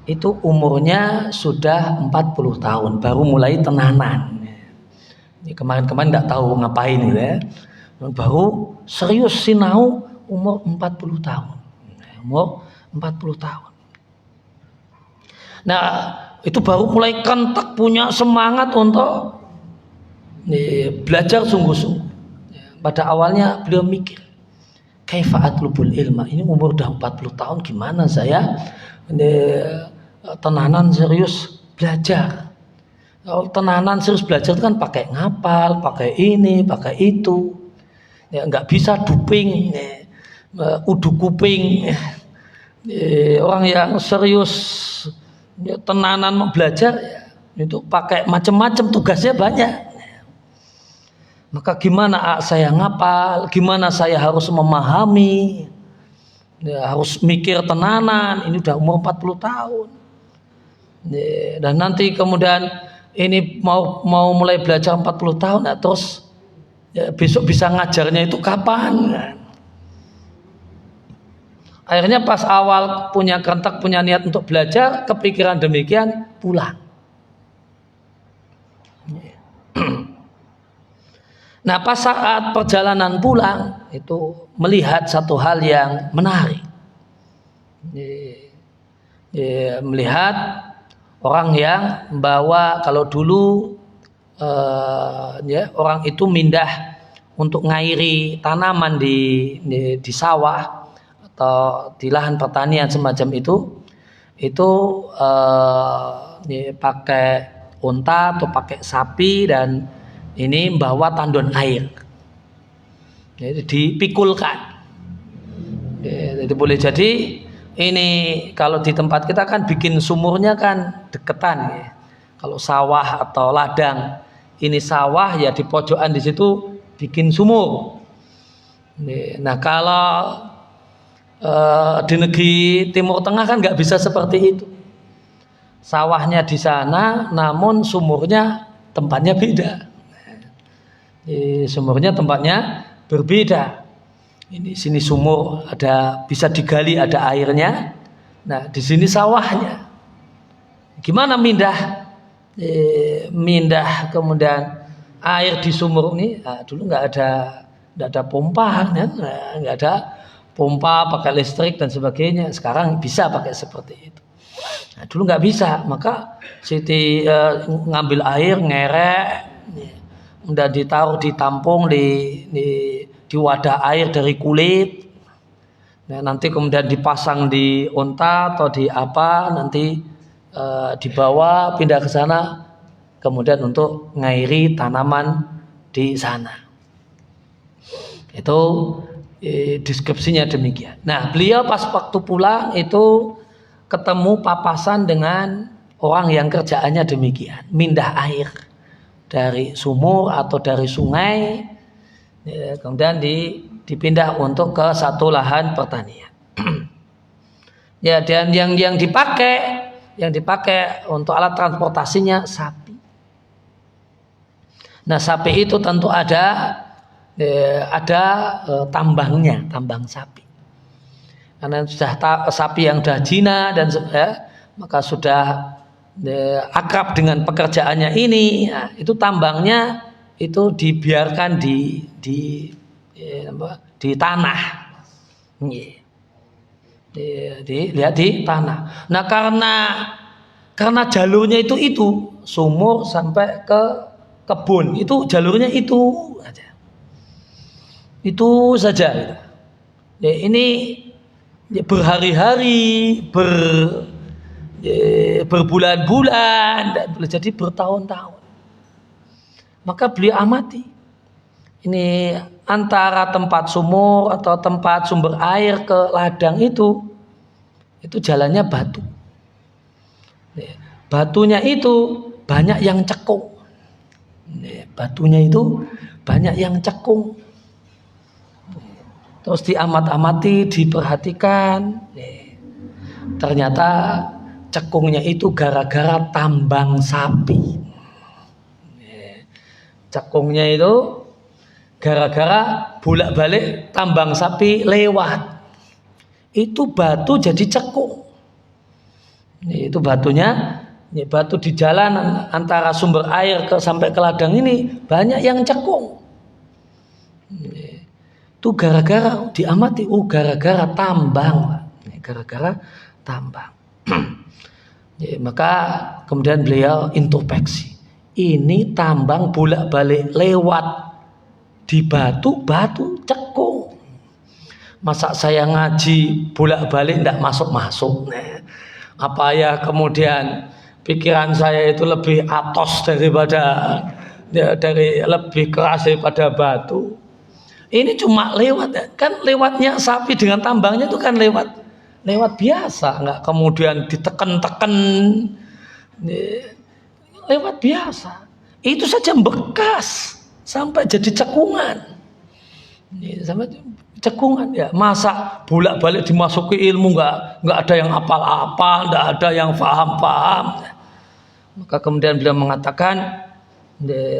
S1: Itu umurnya sudah 40 tahun baru mulai tenanan. Kemarin-kemarin nggak tahu ngapain gitu ya. Baru serius sinau umur 40 tahun. Umur 40 tahun. Nah, itu baru mulai kentek punya semangat untuk belajar sungguh-sungguh. Pada awalnya beliau mikir, kaifa atlubul ilma, ini umur udah 40 tahun gimana saya tenanan serius belajar. Kalau tenanan serius belajar itu kan pakai ngapal, pakai ini, pakai itu. Ya nggak bisa duping, udu kuping. Orang yang serius tenanan mau belajar
S2: Itu pakai macam-macam, tugasnya banyak. Maka gimana saya ngapal, gimana saya harus memahami, ya, harus mikir tenanan. Ini udah umur 40 tahun. Ya, dan nanti kemudian ini mau mulai belajar 40 tahun, nah, terus ya, besok bisa ngajarnya itu kapan? Akhirnya pas awal punya kerentak, punya niat untuk belajar, kepikiran demikian, pulang. Nah, pas saat perjalanan pulang itu melihat satu hal yang menarik. Melihat orang yang membawa, kalau dulu orang itu mindah untuk ngairi tanaman di sawah atau di lahan pertanian semacam itu pakai unta atau pakai sapi dan ini membawa tandon air. Jadi dipikulkan. Jadi boleh jadi ini kalau di tempat kita kan bikin sumurnya kan deketan ya. Kalau sawah atau ladang, ini sawah ya di pojokan di situ bikin sumur. Nah kalau di negeri Timur Tengah kan nggak bisa seperti itu. Sawahnya di sana, namun sumurnya tempatnya beda. Sumurnya tempatnya berbeda. Ini sini sumur ada bisa digali, ada airnya. Nah di sini sawahnya. Gimana mindah kemudian air di sumur ini? Nah, dulu nggak ada pompa, kan? Nggak ada pompa pakai listrik dan sebagainya. Sekarang bisa pakai seperti itu. Nah, dulu nggak bisa, maka Siti ngambil air ngerek. Udah ditaruh, ditampung di wadah air dari kulit. Nah, nanti kemudian dipasang di unta atau di apa, nanti dibawa pindah ke sana, kemudian untuk ngairi tanaman di sana. Itu deskripsinya demikian. Nah, beliau pas waktu pulang itu ketemu papasan dengan orang yang kerjaannya demikian, mindah air dari sumur atau dari sungai, ya, kemudian dipindah untuk ke satu lahan pertanian. Ya, dan yang dipakai untuk alat transportasinya sapi. Nah, sapi itu tentu ada tambangnya, tambang sapi. Karena sudah sapi yang sudah jina dan maka sudah akrab dengan pekerjaannya ini, nah, itu tambangnya itu dibiarkan di tanah, dilihat di tanah. Nah karena jalurnya itu sumur sampai ke kebun, itu jalurnya itu saja. Ya, ini berhari-hari berbulan-bulan dan boleh jadi bertahun-tahun. Maka beliau amati ini antara tempat sumur atau tempat sumber air ke ladang itu jalannya batu. Batunya itu banyak yang cekung. Batunya itu banyak yang cekung. Terus diamat-amati, diperhatikan. Ternyata cekungnya itu gara-gara tambang sapi. Cekungnya itu gara-gara bolak-balik tambang sapi lewat. Itu batu jadi cekung. Itu batunya, batu di jalan antara sumber air sampai ke ladang ini banyak yang cekung. Itu gara-gara diamati, gara-gara tambang. Gara-gara tambang. Ya, maka kemudian beliau introspeksi. Ini tambang bolak-balik lewat di batu cekung. Masa saya ngaji bolak-balik tidak masuk-masuk. Apa ya kemudian pikiran saya itu lebih atos dari lebih keras daripada batu. Ini cuma lewat, kan lewatnya sapi dengan tambangnya itu kan lewat biasa, nggak kemudian diteken-teken. lewat biasa. Itu saja bekas sampai jadi cekungan. Sampai cekungan ya. Masa bolak-balik dimasuki ilmu nggak ada yang apal-apal, nggak ada yang paham-paham. Maka kemudian beliau mengatakan,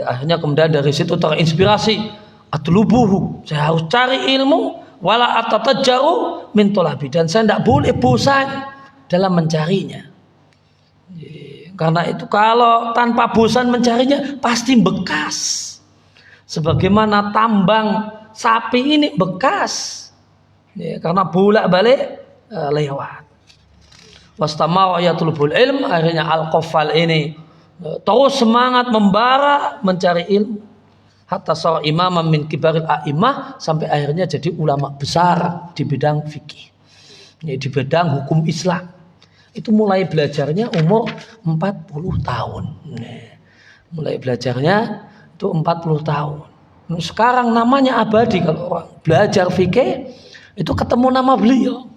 S2: akhirnya kemudian dari situ terinspirasi, atlubuhu, saya harus cari ilmu, wala atatajjaru min talabi, dan saya tidak boleh bosan dalam mencarinya. Karena itu kalau tanpa bosan mencarinya pasti bekas. Sebagaimana tambang sapi ini bekas, karena bolak-balik lewat. Wastamara yatlubul ilm, akhirnya Al-Qaffal ini terus semangat membara mencari ilmu. Hatta sara imaman min kibaril a'imah, sampai akhirnya jadi ulama besar di bidang fikih, di bidang hukum Islam. Itu mulai belajarnya umur 40 tahun. Mulai belajarnya itu 40 tahun. Sekarang namanya abadi kalau orang belajar fikih itu ketemu nama beliau.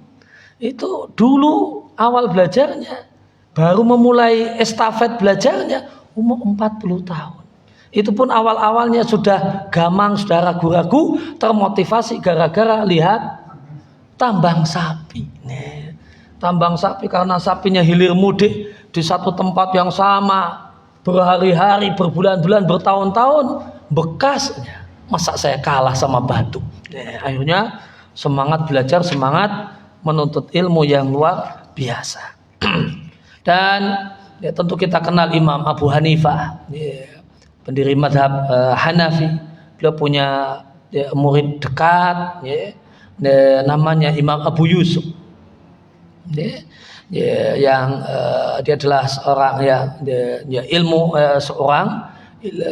S2: Itu dulu awal belajarnya, baru memulai estafet belajarnya umur 40 tahun. Itu pun awal-awalnya sudah gamang, sudah ragu-ragu, termotivasi gara-gara lihat tambang sapi. Tambang sapi karena sapinya hilir mudik di satu tempat yang sama berhari-hari, berbulan-bulan, bertahun-tahun, bekasnya. Masa saya kalah sama batu? Akhirnya semangat belajar, semangat menuntut ilmu yang luar biasa. Dan tentu kita kenal Imam Abu Hanifah, pendiri madhab Hanafi. Beliau punya murid dekat, namanya Imam Abu Yusuf. Yang dia adalah seorang ilmu,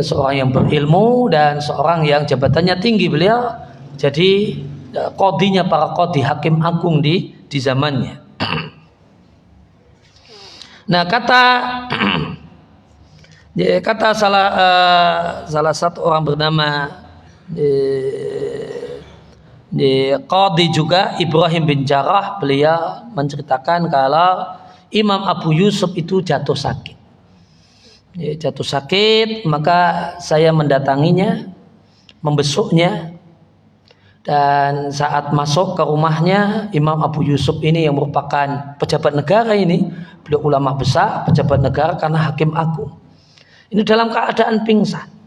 S2: seorang yang berilmu dan seorang yang jabatannya tinggi. Beliau jadi qadhinya para qadhi, hakim agung di zamannya. Nah, kata salah satu orang bernama Qadhi juga Ibrahim bin Jarrah, beliau menceritakan kalau Imam Abu Yusuf itu jatuh sakit. Jatuh sakit, maka saya mendatanginya, membesuknya, dan saat masuk ke rumahnya Imam Abu Yusuf ini yang merupakan pejabat negara ini, beliau ulama besar, pejabat negara karena hakim agung. Ini dalam keadaan pingsan.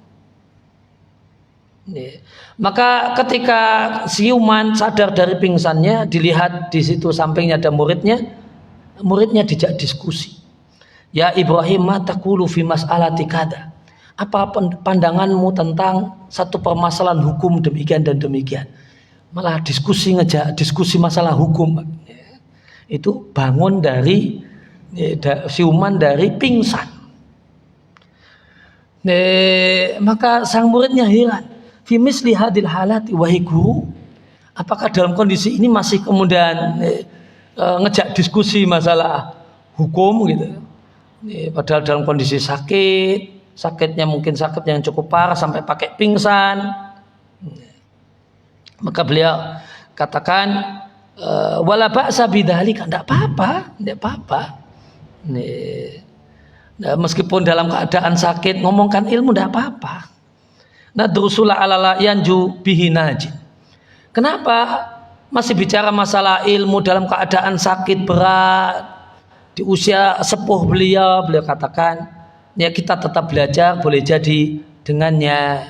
S2: Maka ketika siuman sadar dari pingsannya, dilihat di situ sampingnya ada muridnya dijak diskusi. Ya Ibrahim, ma taqulu fi mas'alati kada? Apa pandanganmu tentang satu permasalahan hukum demikian dan demikian? Malah diskusi masalah hukum. Itu bangun dari siuman dari pingsan. Maka sang muridnya heran. Fi misli hadil halati, wahai guru, apakah dalam kondisi ini masih kemudian ngejak diskusi masalah hukum gitu? Padahal dalam kondisi sakitnya mungkin sakit yang cukup parah sampai pakai pingsan. Maka beliau katakan, wala ba'sa bidzalika, enggak apa-apa. Nah, meskipun dalam keadaan sakit ngomongkan ilmu enggak apa-apa. Nadrusula alala yanju bihi najin. Kenapa masih bicara masalah ilmu dalam keadaan sakit berat di usia sepuh beliau katakan, ya kita tetap belajar, boleh jadi dengannya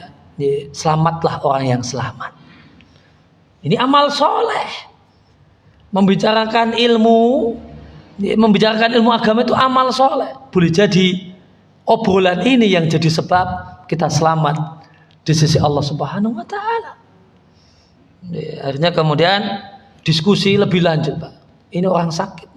S2: selamatlah orang yang selamat. Ini amal soleh. Membicarakan ilmu agama itu amal soleh. Boleh jadi obrolan ini yang jadi sebab kita selamat di sisi Allah Subhanahu wa taala. Akhirnya kemudian diskusi lebih lanjut, Pak. Ini orang sakit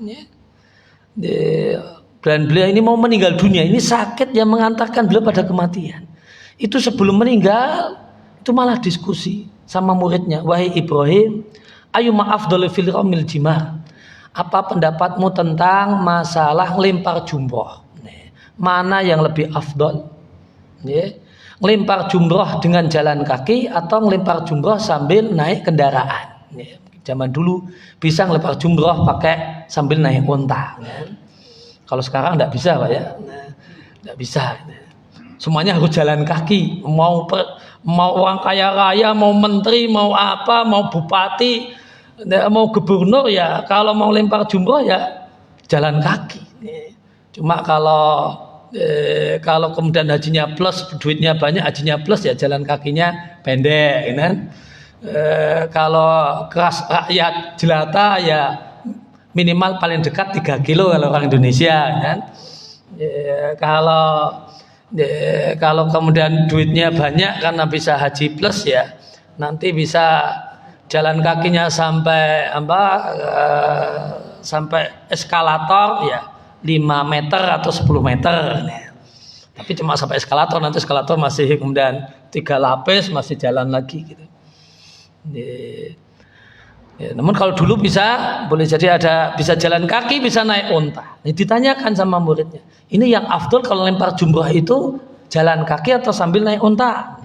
S2: dan beliau ini mau meninggal dunia. Ini sakit yang mengantarkan beliau pada kematian. Itu sebelum meninggal itu malah diskusi sama muridnya, wahai Ibrahim, ayyuma afdalu fil ramil jimar? Apa pendapatmu tentang masalah lempar jumroh? Mana yang lebih afdal? Ngelempar jumroh dengan jalan kaki atau ngelempar jumroh sambil naik kendaraan. Zaman dulu bisa ngelempar jumroh pakai sambil naik unta. Kalau sekarang tidak bisa, Pak ya. Tidak bisa. Semuanya harus jalan kaki. Mau orang kaya raya, mau menteri, mau apa, mau bupati, mau gubernur ya. Kalau mau lempar jumroh ya jalan kaki. Cuma kalau kemudian hajinya plus, duitnya banyak, hajinya plus ya jalan kakinya pendek, kan? Kalau keras rakyat jelata ya minimal paling dekat 3 kilo kalau orang Indonesia, kan? Kalau kemudian duitnya banyak karena bisa haji plus ya nanti bisa jalan kakinya sampai sampai eskalator ya 5 meter atau 10 meter. Tapi cuma sampai eskalator, nanti eskalator masih kemudian 3 lapis masih jalan lagi gitu. Ya, namun kalau dulu boleh jadi bisa jalan kaki, bisa naik unta. Ini ditanyakan sama muridnya, ini yang afdol kalau lempar jumroh itu jalan kaki atau sambil naik unta?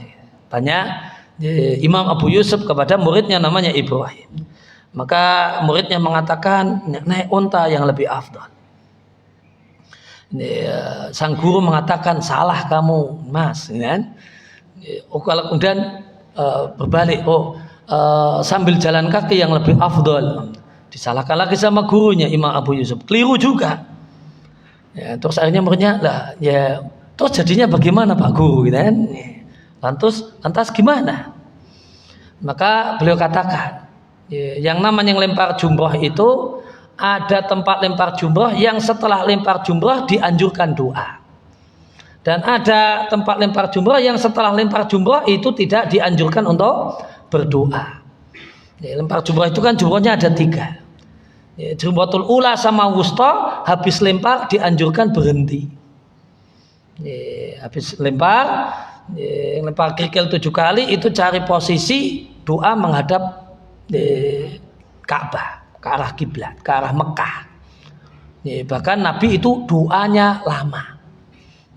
S2: Tanya Imam Abu Yusuf kepada muridnya namanya Ibrahim. Maka muridnya mengatakan naik unta yang lebih afdol. Sang guru mengatakan salah kamu mas, kan? Kalau kemudian berbalik, sambil jalan kaki yang lebih afdol, disalahkan lagi sama gurunya Imam Abu Yusuf, keliru juga. Ya, terus akhirnya muridnya lah, ya terus jadinya bagaimana Pak Guru, gitu kan? Lantas gimana? Maka beliau katakan, yang namanya lempar jumroh itu ada tempat lempar jumroh yang setelah lempar jumroh dianjurkan doa, dan ada tempat lempar jumroh yang setelah lempar jumroh itu tidak dianjurkan untuk berdoa. Lempar jumroh itu kan jumrohnya ada 3. Jumrotul ula sama wusta, habis lempar dianjurkan berhenti. Habis lempar kerikil 7 kali itu cari posisi doa menghadap Ka'bah, ke arah kiblat, ke arah Mekah. Bahkan Nabi itu doanya lama.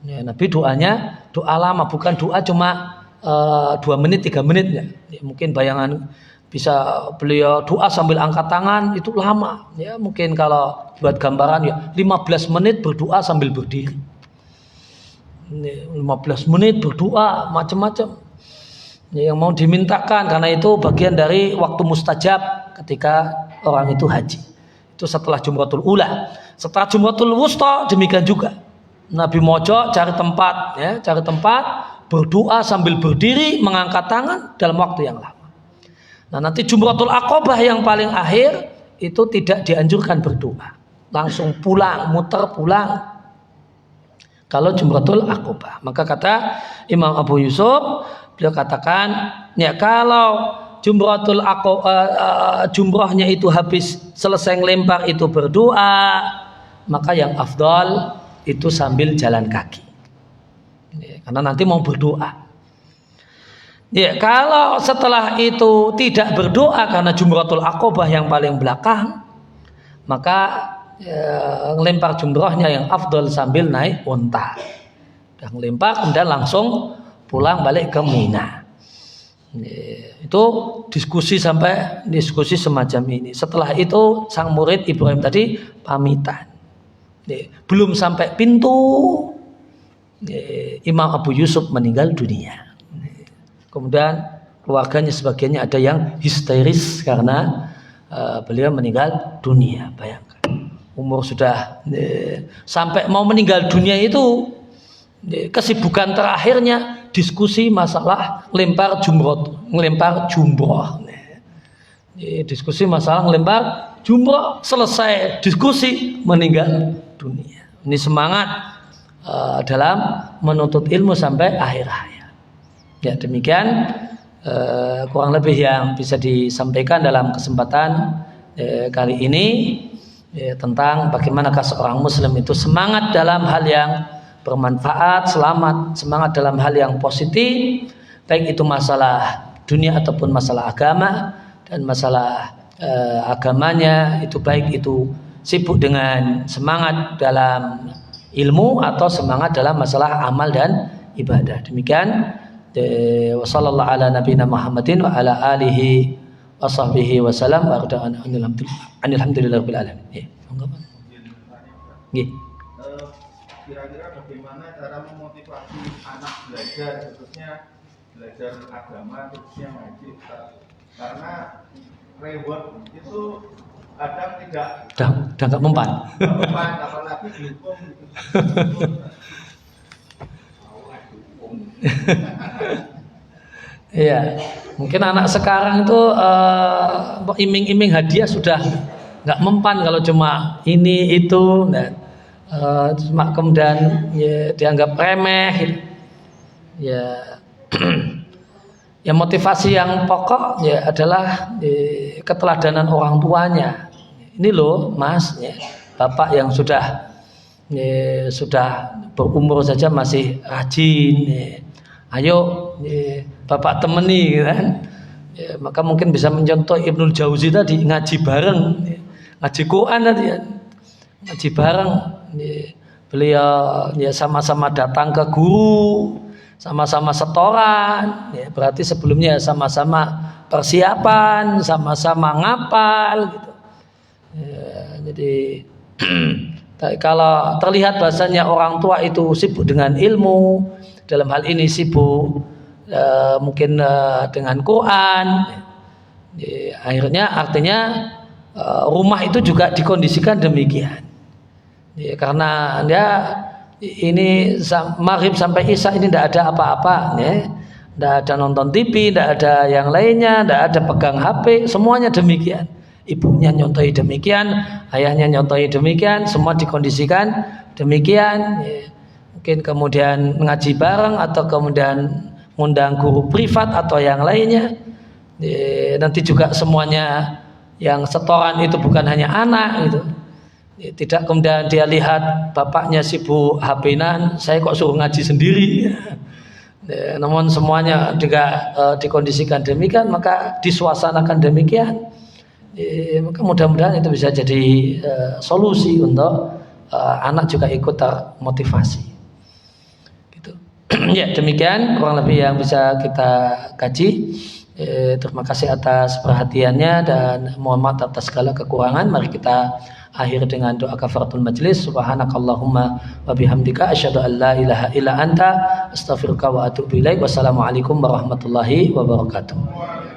S2: Nabi doanya doa lama, bukan doa cuma 2 menit 3 menit ya. Mungkin bayangan bisa beliau doa sambil angkat tangan itu lama ya, mungkin kalau buat gambaran ya 15 menit berdoa sambil berdiri, 15 menit berdoa macam-macam ya, yang mau dimintakan, karena itu bagian dari waktu mustajab ketika orang itu haji. Itu setelah Jumratul Ula. Setelah Jumratul Wusta demikian juga, Nabi mojo cari tempat berdoa sambil berdiri, mengangkat tangan dalam waktu yang lama. Nah, nanti Jumratul Aqobah yang paling akhir itu tidak dianjurkan berdoa, langsung pulang, muter pulang. Kalau Jumratul Aqobah, maka kata Imam Abu Yusuf, beliau katakan, ya kalau Jumratul Aqobah jumrahnya itu habis selesai ngelempar itu berdoa, maka yang afdal itu sambil jalan kaki. Karena nanti mau berdoa. Ya, kalau setelah itu tidak berdoa karena Jumratul Aqobah yang paling belakang, maka ngelempar jumrahnya yang afdal sambil naik unta. Dan ngelempar kemudian langsung pulang balik ke Mina. Itu diskusi semacam ini. Setelah itu sang murid Ibrahim tadi pamitan. Belum sampai pintu, Imam Abu Yusuf meninggal dunia. Kemudian keluarganya sebagiannya ada yang histeris karena beliau meninggal dunia. Bayangkan, umur sudah sampai mau meninggal dunia itu kesibukan terakhirnya diskusi masalah ngelempar jumroh. Diskusi masalah ngelempar jumroh, selesai diskusi meninggal dunia. Ini semangat dalam menuntut ilmu sampai akhir hayat. Ya, demikian kurang lebih yang bisa disampaikan dalam kesempatan kali ini tentang bagaimanakah seorang muslim itu semangat dalam hal yang bermanfaat, semangat dalam hal yang positif, baik itu masalah dunia ataupun masalah agama. Dan masalah agamanya itu baik itu sibuk dengan semangat dalam ilmu atau semangat dalam masalah amal dan ibadah. Demikian wa sallallahu ala nabiyina Muhammadin wa ala alihi wa sahbihi wa salam wa alhamdulillahirabbil alamin. Nggih.
S3: kira-kira bagaimana cara memotivasi anak belajar, khususnya belajar agama, khususnya ngaji, Ustaz? Karena reward itu kadang tidak
S2: udah nggak mempan.
S3: apalagi dihukum gitu.
S2: Iya, mungkin anak sekarang itu iming-iming hadiah sudah nggak mempan kalau cuma ini itu, dan cuma kemudian ya, dianggap remeh. Gitu. Ya, ya motivasi yang pokok ya adalah keteladanan orang tuanya. Ini loh, Mas, ya, bapak yang sudah berumur saja masih rajin. Ya. Ayo, ya, bapak temani, kan? Ya, maka mungkin bisa mencontoh Ibnul Jauzi tadi, ngaji bareng, ya. Ngaji Quran tadi, ya. Ngaji bareng. Ya. Beliau ya sama-sama datang ke guru, sama-sama setoran. Ya, berarti sebelumnya sama-sama persiapan, sama-sama ngapal, gitu. Ya, jadi kalau terlihat bahasanya orang tua itu sibuk dengan ilmu, dalam hal ini sibuk mungkin dengan Quran, akhirnya artinya rumah itu juga dikondisikan demikian. Ya, karena dia ini maghrib sampai isya ini tidak ada apa-apa, ya. Tidak ada nonton TV, tidak ada yang lainnya, tidak ada pegang HP, semuanya demikian. Ibunya nyontohi demikian, ayahnya nyontohi demikian, semua dikondisikan demikian. Ya. Mungkin kemudian ngaji bareng atau kemudian ngundang guru privat atau yang lainnya. Ya, nanti juga semuanya yang setoran itu bukan hanya anak gitu. Ya, tidak kemudian dia lihat bapaknya sibuk HP-nan, saya kok suruh ngaji sendiri. Ya, namun semuanya juga dikondisikan demikian, maka disuasanakan demikian. Ya, maka mudah-mudahan itu bisa jadi solusi untuk anak juga ikut termotivasi. Ya, demikian kurang lebih yang bisa kita kaji. Terima kasih atas perhatiannya dan mohon maaf atas segala kekurangan. Mari kita akhir dengan doa kafaratul majlis. Subhanakallahumma wa bihamdika asyhadu an la ilaha illa anta astaghfiruka wa atubu ilaik. Wassalamualaikum warahmatullahi wabarakatuh.